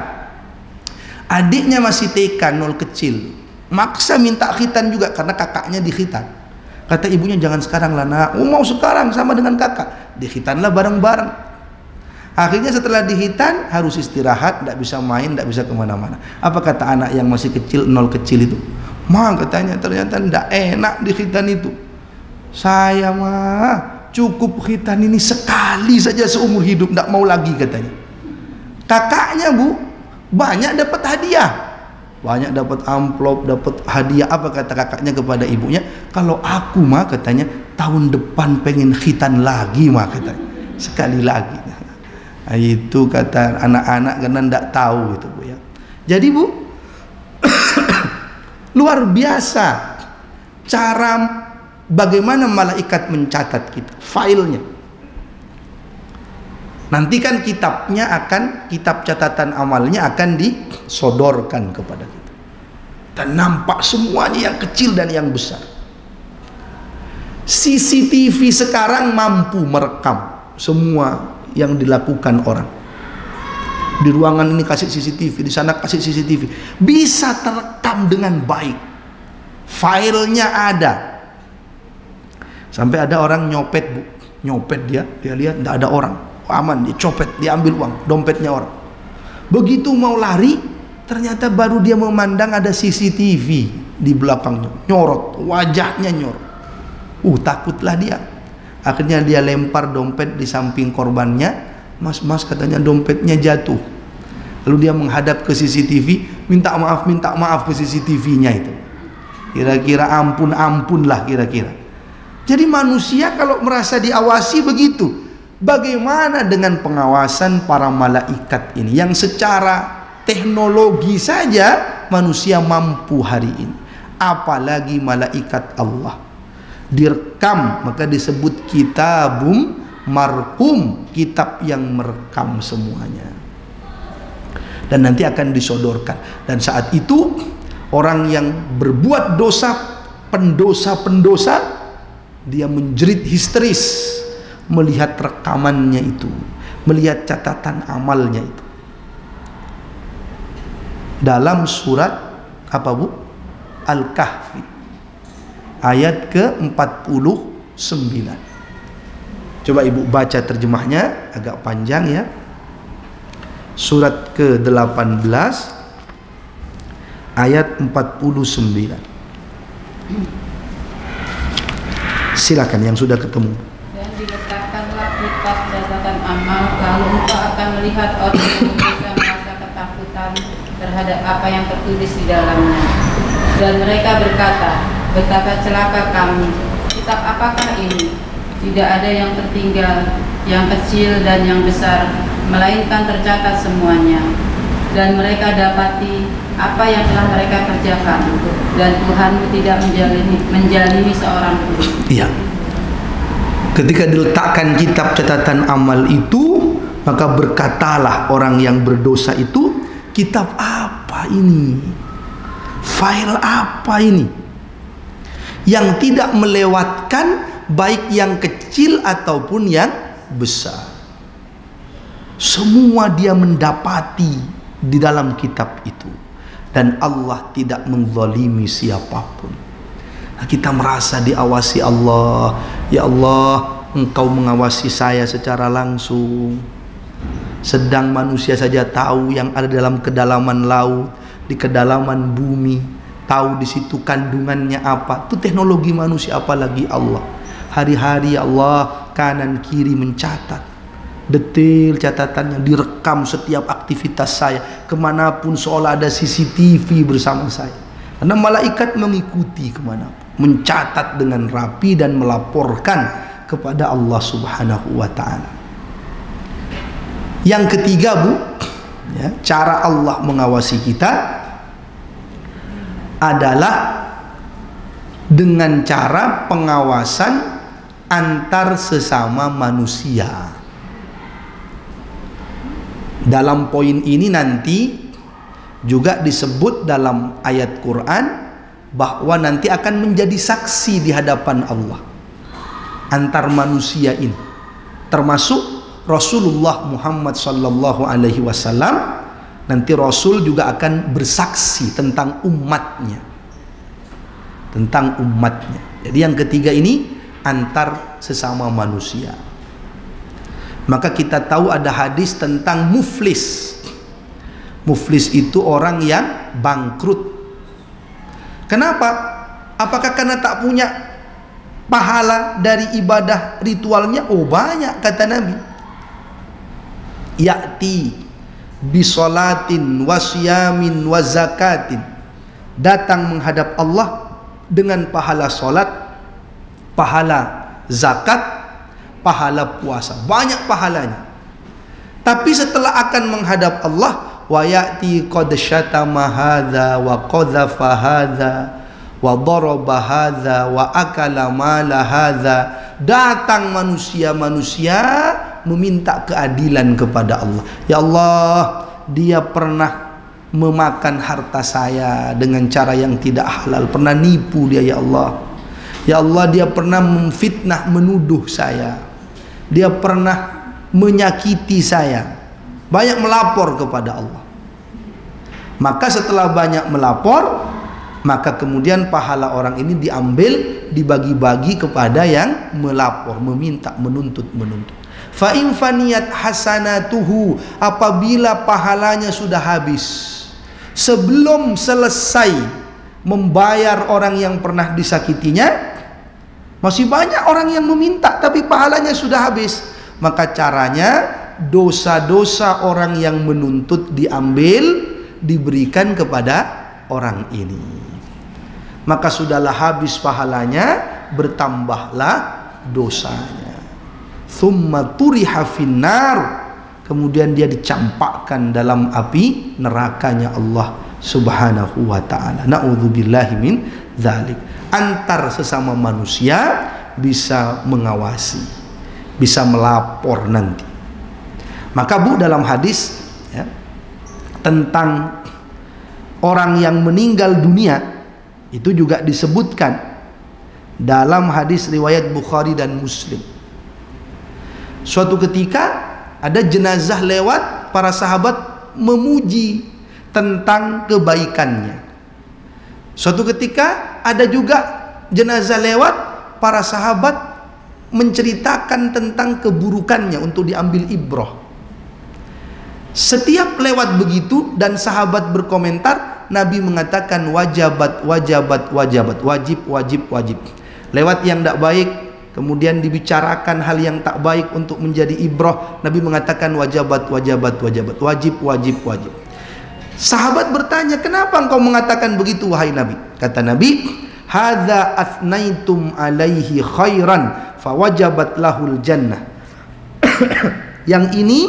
Adiknya masih TK 0 kecil, maksa minta khitan juga karena kakaknya di khitan. Kata ibunya, jangan sekarang lah nak. Mau sekarang sama dengan kakak. Dikhitanlah bareng-bareng. Akhirnya setelah dihitan harus istirahat, tidak bisa main, tidak bisa kemana-mana. Apa kata anak yang masih kecil, 0 kecil itu? Ma, katanya, ternyata tidak enak di khitan itu. Saya cukup khitan ini sekali saja seumur hidup, tidak mau lagi, katanya. Kakaknya Bu banyak dapat hadiah, banyak dapat amplop, dapat hadiah. Apa kata kakaknya kepada ibunya? Kalau aku katanya tahun depan pengen khitan lagi katanya, sekali lagi. Nah, itu kata anak-anak karena tidak tahu itu Bu ya. Jadi Bu luar biasa cara bagaimana malaikat mencatat kita, filenya. Nanti kan kitab catatan amalnya akan disodorkan kepada kita. Dan nampak semuanya yang kecil dan yang besar. CCTV sekarang mampu merekam semua yang dilakukan orang. Di ruangan ini kasih CCTV, di sana kasih CCTV. Bisa terekam dengan baik. Filenya ada. Sampai ada orang nyopet Bu. Nyopet dia lihat tidak ada orang. Aman, dicopet, diambil uang, dompetnya orang. Begitu mau lari, ternyata baru dia memandang ada CCTV di belakangnya, nyorot, wajahnya nyorot. Takutlah dia. Akhirnya dia lempar dompet di samping korbannya. Mas, katanya dompetnya jatuh. Lalu dia menghadap ke CCTV, minta maaf ke CCTV-nya itu. Kira-kira ampun lah kira-kira. Jadi manusia kalau merasa diawasi begitu. Bagaimana dengan pengawasan para malaikat ini yang secara teknologi saja manusia mampu hari ini, apalagi malaikat Allah. Direkam, maka disebut kitabum marqum, kitab yang merekam semuanya. Dan nanti akan disodorkan. Dan saat itu orang yang berbuat dosa, pendosa, dia menjerit histeris melihat rekamannya itu, melihat catatan amalnya itu. Dalam surat apa Bu? Al-Kahfi ayat ke-49. Coba Ibu baca terjemahnya, agak panjang ya. Surat ke-18 ayat 49. Silakan yang sudah ketemu. Dan diletakkanlah kitab catatan amal, lalu engkau akan melihat orang yang bisa merasa ketakutan terhadap apa yang tertulis di dalamnya. Dan mereka berkata celaka kami, kitab apakah ini? Tidak ada yang tertinggal, yang kecil dan yang besar, melainkan tercatat semuanya. Dan mereka dapati apa yang telah mereka kerjakan, dan Tuhanmu tidak menjalimi seorang pun. Iya. Ketika diletakkan kitab catatan amal itu, maka berkatalah orang yang berdosa itu, kitab apa ini? File apa ini? Yang tidak melewatkan baik yang kecil ataupun yang besar. Semua dia mendapati di dalam kitab itu. Dan Allah tidak menzalimi siapapun. Kita merasa diawasi Allah. Ya Allah, Engkau mengawasi saya secara langsung. Sedang manusia saja tahu yang ada dalam kedalaman laut, di kedalaman bumi, tahu di situ kandungannya apa. Itu teknologi manusia, apalagi Allah. Hari-hari Allah kanan kiri mencatat, detail catatannya, direkam setiap aktivitas saya, kemanapun, seolah ada CCTV bersama saya. Karena malaikat mengikuti kemanapun, mencatat dengan rapi dan melaporkan kepada Allah Subhanahu wa ta'ala. Yang ketiga, Bu, ya, cara Allah mengawasi kita adalah dengan cara pengawasan antar sesama manusia. Dalam poin ini nanti juga disebut dalam ayat Quran bahwa nanti akan menjadi saksi di hadapan Allah antar manusia ini, termasuk Rasulullah Muhammad sallallahu alaihi wasallam. Nanti Rasul juga akan bersaksi tentang umatnya, Jadi yang ketiga ini antar sesama manusia. Maka kita tahu ada hadis tentang muflis. Muflis itu orang yang bangkrut. Kenapa? Apakah karena tak punya pahala dari ibadah ritualnya? Oh, banyak, kata Nabi. Ya'ti bisolatin wasyamin wazakatin, datang menghadap Allah dengan pahala solat, pahala zakat, pahala puasa, banyak pahalanya. Tapi setelah akan menghadap Allah, wa ya'ti qad syatama hadza wa qadhafa hadza wa daraba hadza wa akala mala hadza, datang manusia-manusia meminta keadilan kepada Allah. Ya Allah, dia pernah memakan harta saya dengan cara yang tidak halal, pernah nipu dia, ya Allah. Ya Allah, dia pernah memfitnah, menuduh saya, dia pernah menyakiti saya. Banyak melapor kepada Allah. Maka setelah banyak melapor, maka kemudian pahala orang ini diambil, dibagi-bagi kepada yang melapor, meminta, menuntut. Fa in faniyat hasanatuhu, apabila pahalanya sudah habis, sebelum selesai membayar orang yang pernah disakitinya, masih banyak orang yang meminta tapi pahalanya sudah habis, maka caranya dosa-dosa orang yang menuntut diambil, diberikan kepada orang ini. Maka sudahlah habis pahalanya, bertambahlah dosanya. Thumma turiha finnar, kemudian dia dicampakkan dalam api nerakanya Allah Subhanahu wa ta'ala. Na'udzubillahi min dzalik. Antar sesama manusia bisa mengawasi, bisa melapor nanti. Maka Bu, dalam hadis ya, tentang orang yang meninggal dunia itu juga disebutkan dalam hadis riwayat Bukhari dan Muslim. Suatu ketika ada jenazah lewat, para sahabat memuji tentang kebaikannya. Suatu ketika ada juga jenazah lewat, para sahabat menceritakan tentang keburukannya untuk diambil ibrah. Setiap lewat begitu dan sahabat berkomentar, Nabi mengatakan wajibat. Lewat yang tidak baik, kemudian dibicarakan hal yang tak baik untuk menjadi ibrah, Nabi mengatakan wajib. Sahabat bertanya, kenapa engkau mengatakan begitu wahai Nabi? Kata Nabi, hadza athnaitum alaihi khairan fawajabat lahul jannah. Yang ini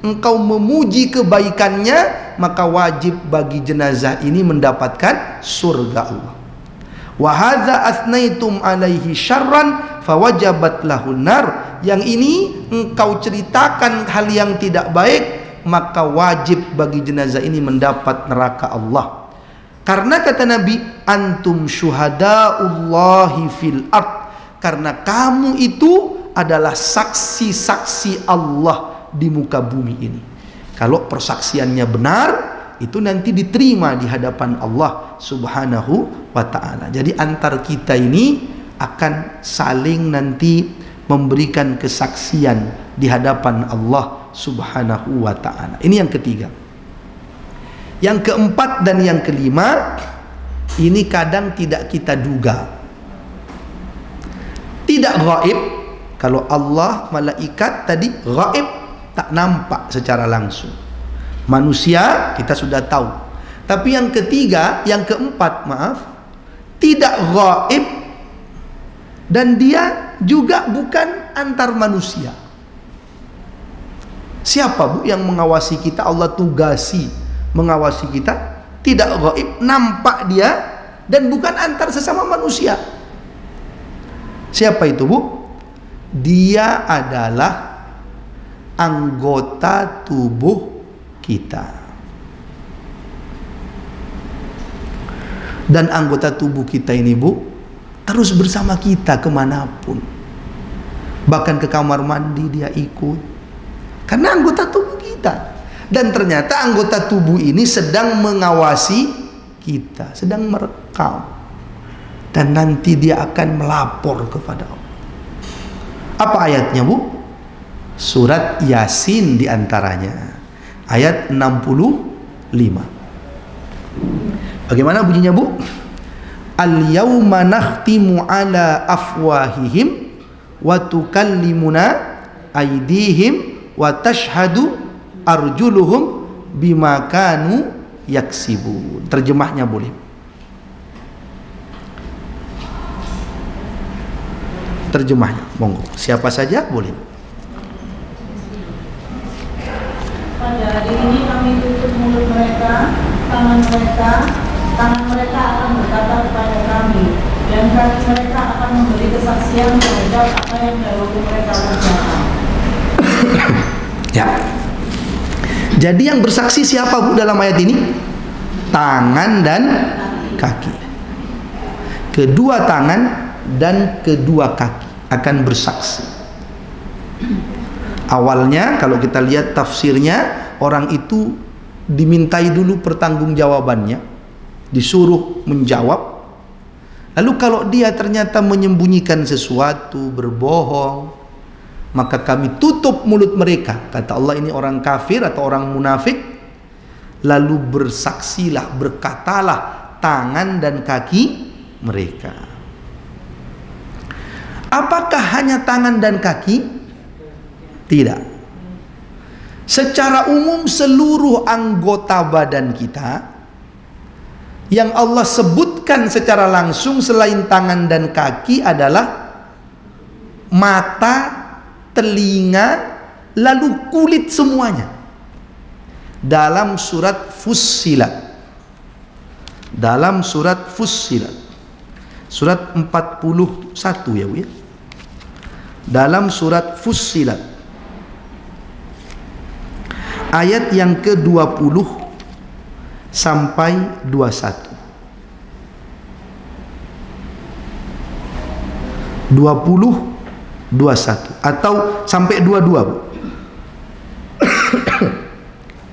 engkau memuji kebaikannya, maka wajib bagi jenazah ini mendapatkan surga Allah. Wa hadza athnaitum alaihi syarran fawajabat lahun nar. Yang ini engkau ceritakan hal yang tidak baik, maka wajib bagi jenazah ini mendapat neraka Allah. Karena kata Nabi, antum syuhadaullahi fil ard, karena kamu itu adalah saksi-saksi Allah di muka bumi ini. Kalau persaksiannya benar, itu nanti diterima di hadapan Allah Subhanahu wa ta'ala. Jadi antar kita ini akan saling nanti memberikan kesaksian di hadapan Allah Subhanahu wa ta'ala. Ini yang ketiga. Yang keempat dan yang kelima, ini kadang tidak kita duga. Tidak gaib. Kalau Allah, malaikat tadi gaib, tak nampak secara langsung. Manusia kita sudah tahu. Tapi yang ketiga, yang keempat, maaf, tidak gaib dan dia juga bukan antar manusia. Siapa Bu yang mengawasi kita? Allah tugasi mengawasi kita. Tidak gaib, nampak dia dan bukan antar sesama manusia. Siapa itu Bu? Dia adalah anggota tubuh kita. Dan anggota tubuh kita ini Bu, terus bersama kita kemanapun. Bahkan ke kamar mandi dia ikut. Karena anggota tubuh kita. Dan ternyata anggota tubuh ini sedang mengawasi kita, sedang merekam. Dan nanti dia akan melapor kepada Allah. Apa ayatnya Bu? Surat Yasin diantaranya. Ayat 65. Bagaimana bunyinya Bu? Al-yawma nakhtimu ala afwahihim wa tukallimuna aydihim wa tashhadu arjuluhum bima kanu yaksibun. Terjemahnya boleh. Terjemahnya, monggo. Siapa saja boleh. Pada hari ini kami tutup mulut mereka, tangan mereka akan berkata kepada kami, dan kaki mereka akan memberi kesaksian terhadap apa yang dahulu mereka kerjakan. Ya. Jadi yang bersaksi siapa Bu dalam ayat ini? Tangan dan kaki. Kedua tangan dan kedua kaki akan bersaksi. Awalnya kalau kita lihat tafsirnya, orang itu dimintai dulu pertanggungjawabannya, disuruh menjawab. Lalu kalau dia ternyata menyembunyikan sesuatu, berbohong, maka kami tutup mulut mereka. Kata Allah, ini orang kafir atau orang munafik. Lalu bersaksilah, berkatalah tangan dan kaki mereka. Apakah hanya tangan dan kaki? Tidak. Secara umum seluruh anggota badan kita yang Allah sebutkan secara langsung selain tangan dan kaki adalah mata, telinga, lalu kulit semuanya. Dalam surat Fussilat. Dalam surat Fussilat. Surat 41 ya Bu ya. Dalam surat Fussilat. Ayat yang ke-20 sampai 21. 20, 21 atau sampai 22 Bu.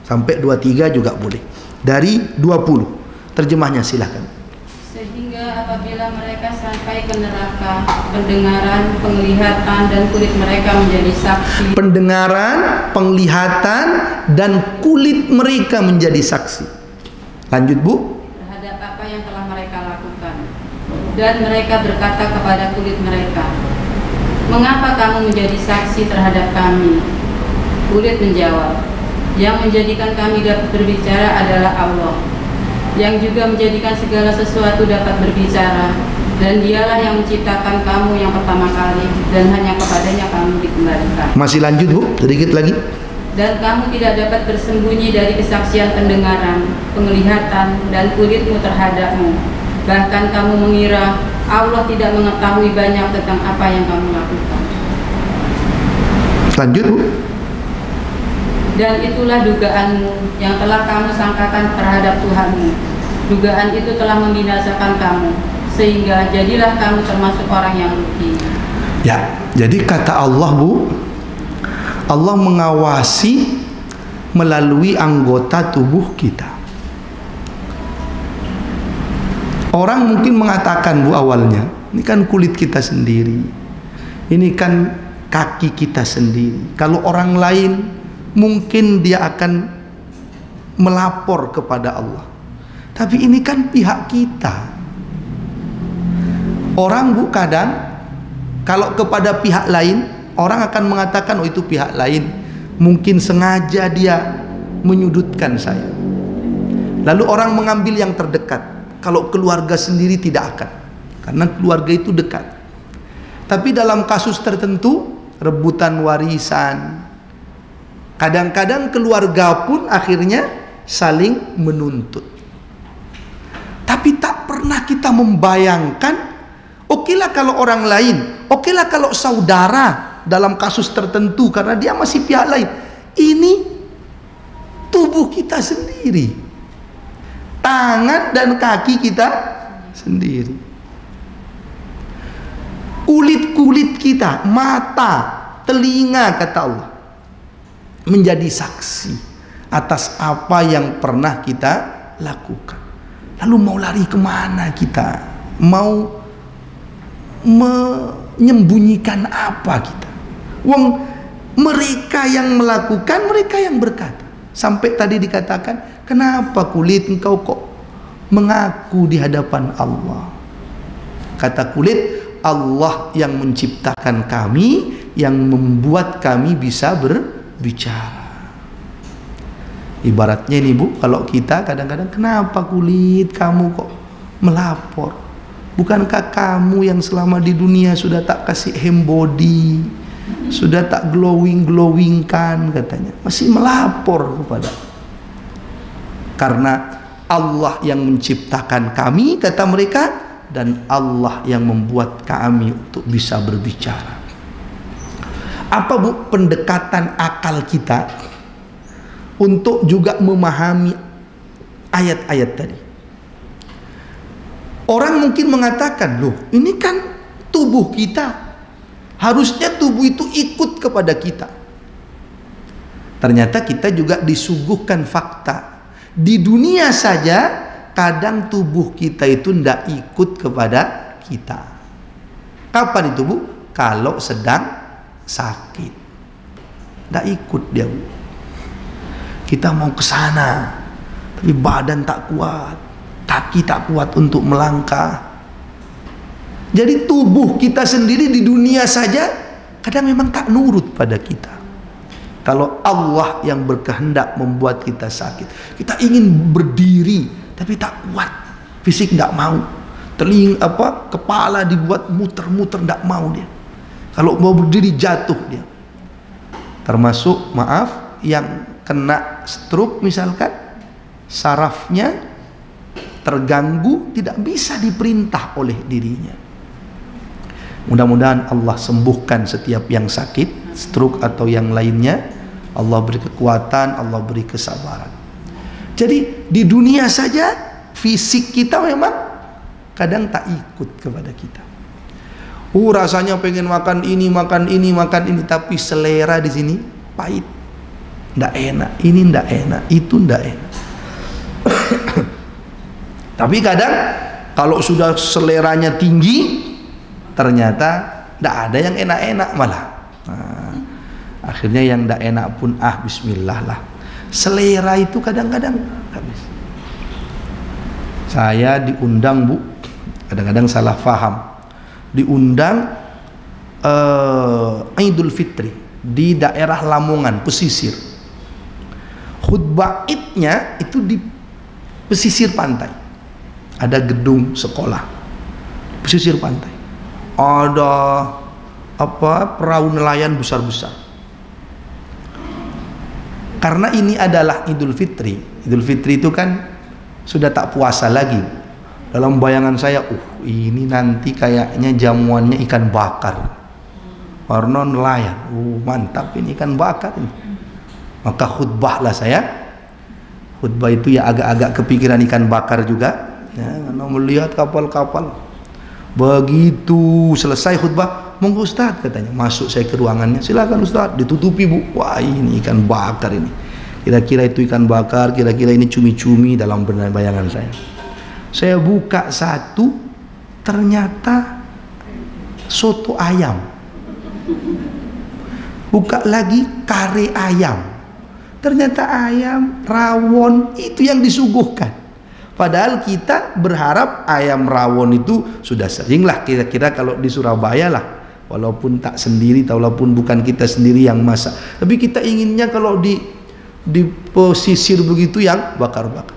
Sampai 23 juga boleh. Dari 20. Terjemahnya silahkan. Sehingga apabila mereka sampai ke neraka, pendengaran, penglihatan dan kulit mereka menjadi saksi. Pendengaran, penglihatan dan kulit mereka menjadi saksi. Lanjut Bu. Terhadap apa yang telah mereka lakukan. Dan mereka berkata kepada kulit mereka, mengapa kamu menjadi saksi terhadap kami? Kulit menjawab, yang menjadikan kami dapat berbicara adalah Allah, yang juga menjadikan segala sesuatu dapat berbicara, dan dialah yang menciptakan kamu yang pertama kali, dan hanya kepadanya kamu dikembalikan. Masih lanjut Bu, sedikit lagi. Dan kamu tidak dapat bersembunyi dari kesaksian pendengaran, penglihatan, dan kulitmu terhadapmu. Bahkan kamu mengira Allah tidak mengetahui banyak tentang apa yang kamu lakukan. Lanjut Bu. Dan itulah dugaanmu yang telah kamu sangkakan terhadap Tuhanmu. Dugaan itu telah membinasakan kamu, sehingga jadilah kamu termasuk orang yang rugi. Ya, jadi kata Allah Bu, Allah mengawasi melalui anggota tubuh kita. Orang mungkin mengatakan, Bu, awalnya ini kan kulit kita sendiri, ini kan kaki kita sendiri. Kalau orang lain mungkin dia akan melapor kepada Allah, tapi ini kan pihak kita. Orang, Bu, kadang kalau kepada pihak lain orang akan mengatakan, oh itu pihak lain, mungkin sengaja dia menyudutkan saya. Lalu orang mengambil yang terdekat. Kalau keluarga sendiri tidak akan, karena keluarga itu dekat. Tapi dalam kasus tertentu, rebutan warisan, kadang-kadang keluarga pun akhirnya saling menuntut. Tapi tak pernah kita membayangkan, okelah kalau orang lain, okelah kalau saudara dalam kasus tertentu karena dia masih pihak lain. Ini tubuh kita sendiri, tangan dan kaki kita sendiri, kulit-kulit kita, mata, telinga, kata Allah, menjadi saksi atas apa yang pernah kita lakukan. Lalu mau lari kemana kita? Mau menyembunyikan apa kita? Wong mereka yang melakukan, mereka yang berkata. Sampai tadi dikatakan, kenapa kulit engkau kok mengaku di hadapan Allah? Kata kulit, Allah yang menciptakan kami, yang membuat kami bisa berbicara. Ibaratnya ini, Bu, kalau kita kadang-kadang, kenapa kulit kamu kok melapor? Bukankah kamu yang selama di dunia sudah tak kasih hem body, sudah tak glowing kan, katanya, masih melapor kepada. Karena Allah yang menciptakan kami, kata mereka, dan Allah yang membuat kami untuk bisa berbicara. Apa, Bu, pendekatan akal kita untuk juga memahami ayat-ayat tadi? Orang mungkin mengatakan, loh, ini kan tubuh kita, harusnya tubuh itu ikut kepada kita. Ternyata kita juga disuguhkan fakta. Di dunia saja kadang tubuh kita itu tidak ikut kepada kita. Kapan itu, Bu? Kalau sedang sakit, tidak ikut dia, Bu. Kita mau ke sana, tapi badan tak kuat, kaki tak kuat untuk melangkah. Jadi tubuh kita sendiri di dunia saja kadang memang tak nurut pada kita. Kalau Allah yang berkehendak membuat kita sakit, kita ingin berdiri tapi tak kuat, fisik tidak mau, kepala dibuat muter-muter tidak mau dia. Kalau mau berdiri jatuh dia. Termasuk, maaf, yang kena stroke misalkan, sarafnya terganggu, tidak bisa diperintah oleh dirinya. Mudah-mudahan Allah sembuhkan setiap yang sakit, stroke atau yang lainnya. Allah beri kekuatan, Allah beri kesabaran. Jadi di dunia saja fisik kita memang kadang tak ikut kepada kita. Rasanya pengen makan ini, tapi selera di sini pahit, ndak enak, ini ndak enak, itu ndak enak. Tapi kadang kalau sudah seleranya tinggi, ternyata ndak ada yang enak-enak malah. Akhirnya yang ndak enak pun bismillah lah. Selera itu kadang-kadang habis. Saya diundang, Bu, kadang-kadang salah faham, diundang Idul Fitri di daerah Lamongan, pesisir. Khutbah Idnya itu di pesisir pantai. Ada gedung sekolah pesisir pantai, ada perahu nelayan besar-besar. Karena ini adalah Idul Fitri. Idul Fitri itu kan sudah tak puasa lagi. Dalam bayangan saya, ini nanti kayaknya jamuannya ikan bakar, warna nelayan. Mantap ini ikan bakar ini. Maka khutbahlah saya. Khutbah itu ya agak-agak kepikiran ikan bakar juga. Ya, karena melihat kapal-kapal. Begitu selesai khutbah, monggo Ustaz katanya. Masuk saya ke ruangannya, silakan Ustaz, ditutupi Bu. Wah ini ikan bakar ini. Kira-kira itu ikan bakar, kira-kira ini cumi-cumi dalam bayangan saya. Saya buka satu, ternyata soto ayam. Buka lagi kare ayam. Ternyata ayam, rawon, itu yang disuguhkan. Padahal kita berharap ayam rawon itu sudah sering lah kira-kira kalau di Surabaya lah. Walaupun tak sendiri, walaupun bukan kita sendiri yang masak. Tapi kita inginnya kalau di posisir begitu yang bakar-bakar.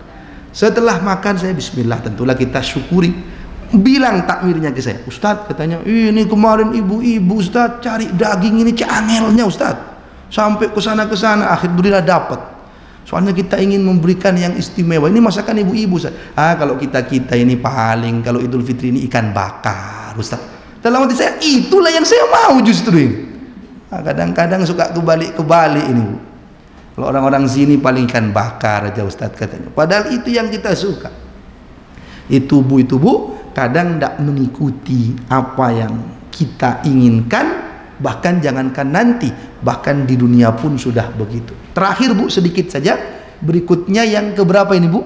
Setelah makan saya bismillah, tentulah kita syukuri. Bilang takmirnya ke saya, Ustaz katanya, ini kemarin ibu-ibu Ustaz cari daging ini cangelnya Ustaz. Sampai ke sana akhirnya dapat. Soalnya kita ingin memberikan yang istimewa. Ini masakan ibu-ibu Ustaz. Kalau kita ini paling kalau Idul Fitri ini ikan bakar Ustaz. Dalam hati saya itulah yang saya mau justru ini. Kadang-kadang suka kebalik ini Bu. Kalau orang-orang sini paling ikan bakar aja Ustaz katanya. Padahal itu yang kita suka. Itu Bu kadang tidak mengikuti apa yang kita inginkan. Bahkan jangankan nanti, bahkan di dunia pun sudah begitu. Terakhir Bu, sedikit saja. Berikutnya yang keberapa ini Bu?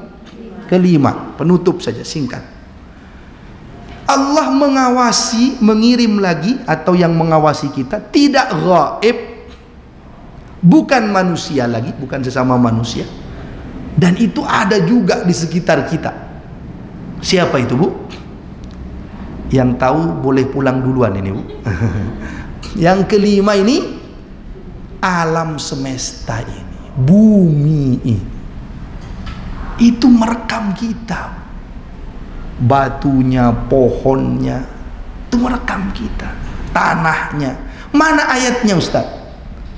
Kelima. Penutup saja, singkat. Allah mengawasi, mengirim lagi, atau yang mengawasi kita tidak gaib, bukan manusia lagi, bukan sesama manusia, dan itu ada juga di sekitar kita. Siapa itu Bu? Yang tahu boleh pulang duluan ini Bu. Yang kelima ini alam semesta ini, bumi ini, itu merekam kita. Batunya, pohonnya, itu merekam kita. Tanahnya. Mana ayatnya Ustaz?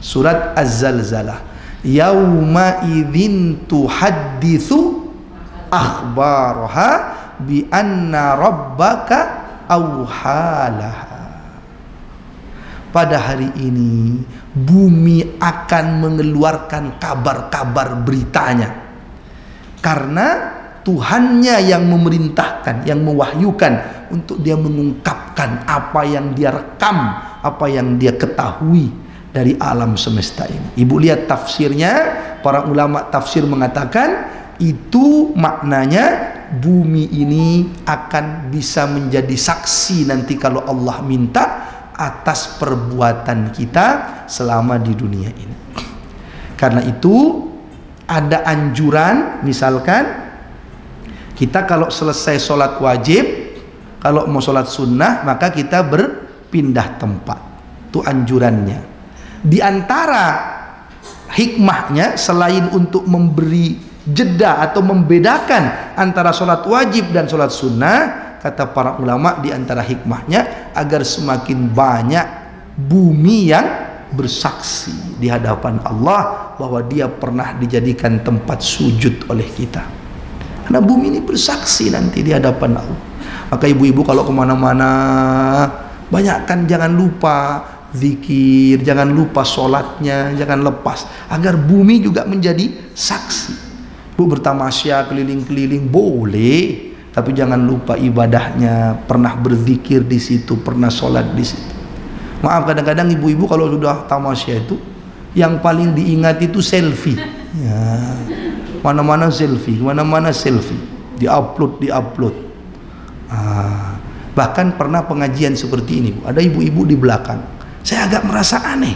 Surat Az-Zalzalah. Yauma idzin tuhadditsu akhbaraha bi anna rabbaka auhalaha. Pada hari ini bumi akan mengeluarkan kabar-kabar beritanya. Karena Tuhannya yang memerintahkan, yang mewahyukan untuk dia mengungkapkan apa yang dia rekam, apa yang dia ketahui dari alam semesta ini. Ibu lihat tafsirnya, para ulama tafsir mengatakan itu maknanya bumi ini akan bisa menjadi saksi nanti kalau Allah minta atas perbuatan kita selama di dunia ini. Karena itu ada anjuran, misalkan kita kalau selesai sholat wajib, kalau mau sholat sunnah, maka kita berpindah tempat. Itu anjurannya. Di antara hikmahnya, selain untuk memberi jeda atau membedakan antara sholat wajib dan sholat sunnah, kata para ulama, di antara hikmahnya agar semakin banyak bumi yang bersaksi di hadapan Allah bahwa dia pernah dijadikan tempat sujud oleh kita. Karena bumi ini bersaksi nanti di hadapan Allah. Maka ibu-ibu kalau kemana-mana, banyakkan, jangan lupa zikir, jangan lupa sholatnya, jangan lepas, agar bumi juga menjadi saksi. Bu bertamasya keliling-keliling boleh, tapi jangan lupa ibadahnya, pernah berzikir di situ, pernah sholat di situ. Maaf, kadang-kadang ibu-ibu kalau sudah tamasya itu yang paling diingat itu selfie. Ya. Mana-mana selfie, mana-mana selfie, diupload. Bahkan pernah pengajian seperti ini, ada ibu-ibu di belakang. Saya agak merasa aneh,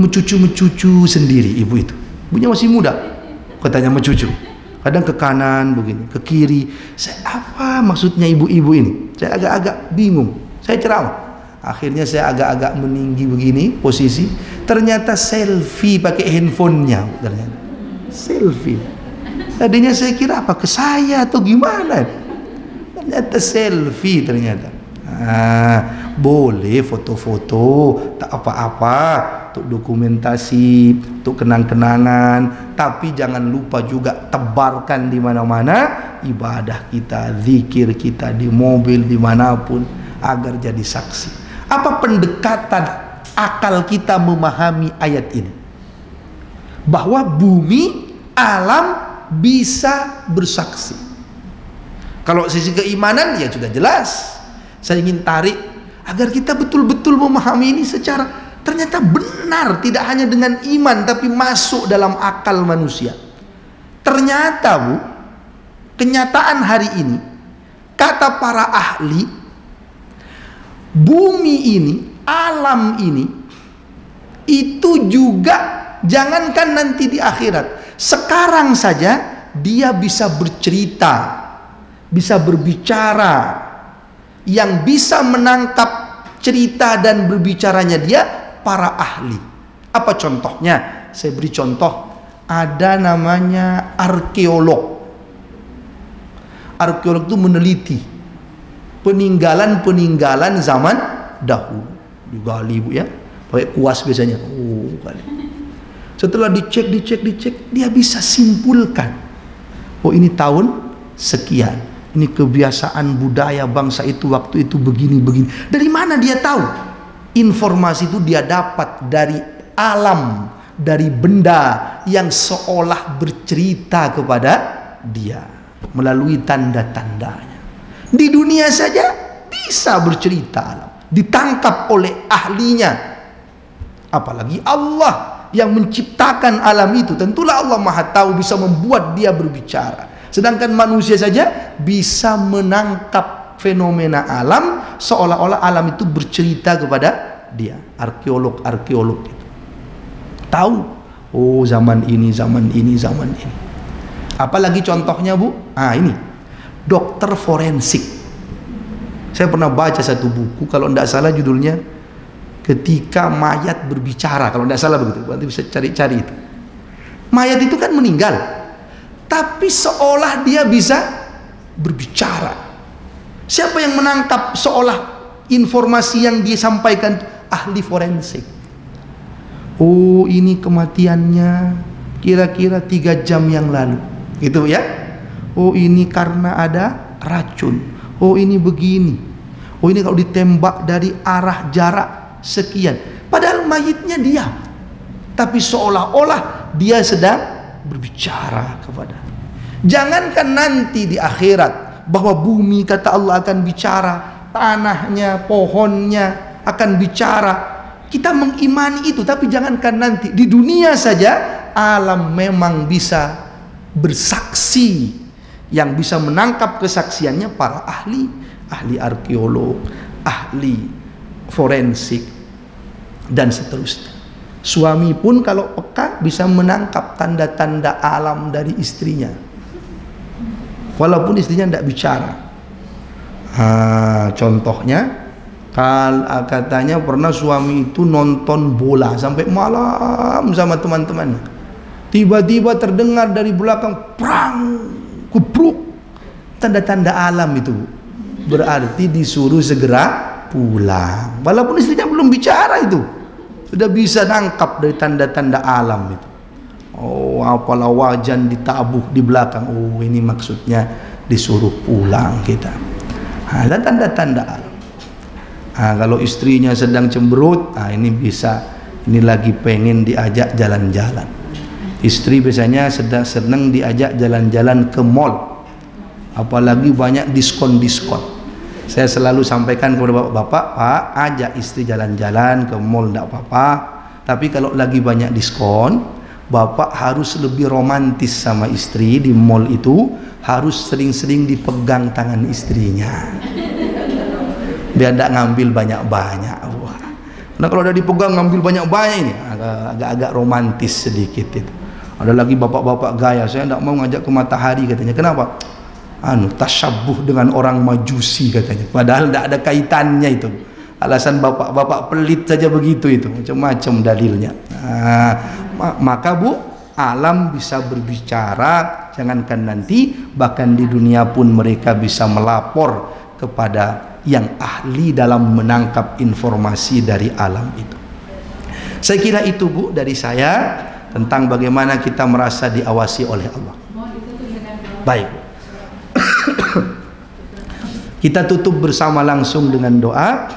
mencucu sendiri ibu itu. Ibunya masih muda, katanya mencucu. Kadang ke kanan begini, ke kiri. Apa maksudnya ibu-ibu ini? Saya agak-agak bingung. Saya ceramah. Akhirnya saya agak-agak meninggi begini posisi. Ternyata selfie pakai handphonenya. Ternyata selfie. Tadinya saya kira apa, ke saya atau gimana? Ternyata selfie ternyata. Boleh foto-foto, tak apa-apa, untuk dokumentasi, untuk kenang-kenangan, tapi jangan lupa juga tebarkan di mana-mana ibadah kita, zikir kita, di mobil, dimanapun, agar jadi saksi. Apa pendekatan akal kita memahami ayat ini? Bahwa bumi, alam bisa bersaksi. Kalau sisi keimanan ya sudah jelas. Saya ingin tarik Agar kita betul-betul memahami ini secara ternyata benar, tidak hanya dengan iman tapi masuk dalam akal manusia. Ternyata Bu, kenyataan hari ini, kata para ahli, bumi ini, alam ini, itu juga jangankan nanti di akhirat, sekarang saja dia bisa bercerita, bisa berbicara. Yang bisa menangkap cerita dan berbicaranya dia para ahli. Apa contohnya? Saya beri contoh. Ada namanya arkeolog. Arkeolog itu meneliti peninggalan-peninggalan zaman dahulu. Digali Bu ya, pakai kuas biasanya. Gali. Setelah dicek, dia bisa simpulkan. Oh, ini tahun sekian. Ini kebiasaan budaya bangsa itu waktu itu begini. Dari mana dia tahu? Informasi itu dia dapat dari alam, dari benda yang seolah bercerita kepada dia melalui tanda-tandanya. Di dunia saja bisa bercerita alam, ditangkap oleh ahlinya. Apalagi Allah yang menciptakan alam itu, tentulah Allah Maha Tahu, bisa membuat dia berbicara. Sedangkan manusia saja bisa menangkap fenomena alam seolah-olah alam itu bercerita kepada dia. Arkeolog itu tahu, oh zaman ini. Apalagi contohnya Bu? Ini dokter forensik. Saya pernah baca satu buku, kalau tidak salah judulnya Ketika Mayat Berbicara, kalau tidak salah begitu. Nanti bisa cari-cari itu. Mayat itu kan meninggal, tapi seolah dia bisa berbicara. Siapa yang menangkap seolah informasi yang dia sampaikan? Ahli forensik. Oh, ini kematiannya kira-kira 3 jam yang lalu, gitu ya. Oh, ini karena ada racun. Oh, ini begini. Oh, ini kalau ditembak dari arah jarak sekian. Padahal mayitnya diam, tapi seolah-olah dia sedang berbicara kepada. Jangankan nanti di akhirat, bahwa bumi kata Allah akan bicara, tanahnya, pohonnya akan bicara. Kita mengimani itu, tapi jangankan nanti di dunia saja alam memang bisa bersaksi. Yang bisa menangkap kesaksiannya para ahli arkeolog, ahli forensik dan seterusnya. Suami pun kalau peka bisa menangkap tanda-tanda alam dari istrinya, walaupun istrinya tidak bicara. Contohnya, katanya pernah suami itu nonton bola sampai malam sama teman-temannya. Tiba-tiba terdengar dari belakang prang, kupruk, tanda-tanda alam itu. Berarti disuruh segera pulang, walaupun istrinya belum bicara itu. Sudah bisa nangkap dari tanda-tanda alam itu. Oh, apalah wajan ditabuh di belakang. Oh, ini maksudnya disuruh pulang kita. Dan tanda-tanda alam. Kalau istrinya sedang cemberut, ini bisa, ini lagi pengen diajak jalan-jalan. Istri biasanya sedang senang diajak jalan-jalan ke mall, apalagi banyak diskon-diskon. Saya selalu sampaikan kepada bapak-bapak, Pak, ajak istri jalan-jalan ke mall tidak apa-apa, tapi kalau lagi banyak diskon, bapak harus lebih romantis sama istri. Di mall itu harus sering-sering dipegang tangan istrinya, biar tidak ngambil banyak-banyak. Nah, kalau udah dipegang ngambil banyak-banyak, ini agak-agak romantis sedikit itu. Ada lagi bapak-bapak gaya, saya tidak mau ngajak ke matahari katanya. Kenapa? Tasyabuh dengan orang majusi katanya, padahal tidak ada kaitannya itu. Alasan bapak-bapak pelit saja begitu, itu macam-macam dalilnya. Maka Bu, alam bisa berbicara, jangankan nanti, bahkan di dunia pun mereka bisa melapor kepada yang ahli dalam menangkap informasi dari alam itu. Saya kira itu Bu dari saya tentang bagaimana kita merasa diawasi oleh Allah. Baik Bu. Kita tutup bersama langsung dengan doa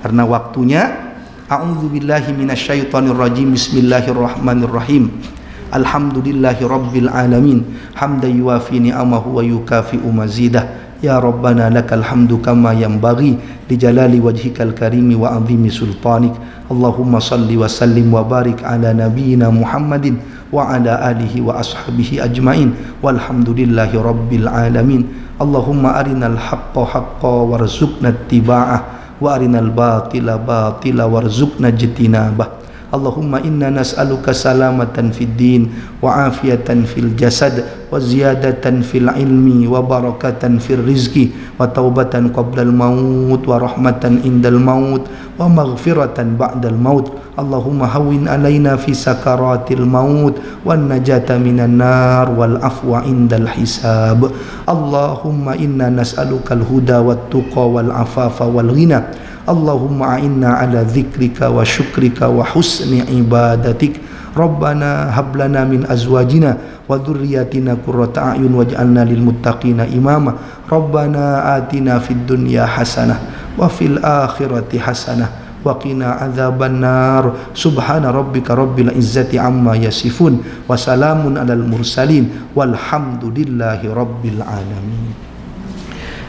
karena waktunya. A'udzubillahi minasyaitonirrajim. Bismillahirrahmanirrahim. Alhamdulillahi rabbil alamin. Hamdan yuwafi ni'amahu wa yukafi'u mazidah. ya Rabbana lakal hamdu kama yanbaghi li jalali wajhikal karimi wa azimi sultanik. Allahumma salli wa sallim wa barik ala nabiyyina Muhammadin wa ala alihi wa ashabihi ajmain walhamdulillahi rabbil alamin. Allahumma arinal haqqa haqqa warzuqna ittiba'ah wa arinal batila batila warzuqna ijtinabah. Allahumma inna nas'aluka salamatan fid din wa afiyatan fil jasad wa ziyadatan fil ilmi wa barakatan fil rizki wa taubatan qabla al maut wa rahmatan indal maut wa maghfiratan ba'dal maut. Allahumma hawwin alaina fi sakaratil maut wan najata minan nar wal afwa indal hisab. Allahumma inna nas'aluka al huda wat tuqa wal afafa wal ghina. Allahumma a'inna ala dzikrika wa syukrika wa husni ibadatik. Rabbana hablana min azwajina wa dhurriyyatina qurrata a'yun waj'alna lil muttaqina imama. Rabbana atina fid dunya hasanah wa fil akhirati hasanah wa qina adzabannar. Subhana rabbika rabbil izzati amma yasifun wa salamun alal mursalin walhamdulillahi rabbil alamin.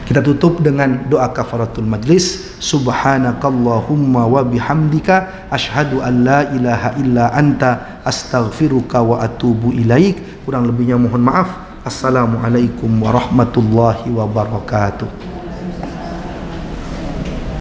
Kita tutup dengan doa kafaratul majlis. Subhanakallahumma wa bihamdika asyhadu an la ilaha illa anta astaghfiruka wa atubu ilaik. Kurang lebihnya mohon maaf. Assalamualaikum warahmatullahi wabarakatuh.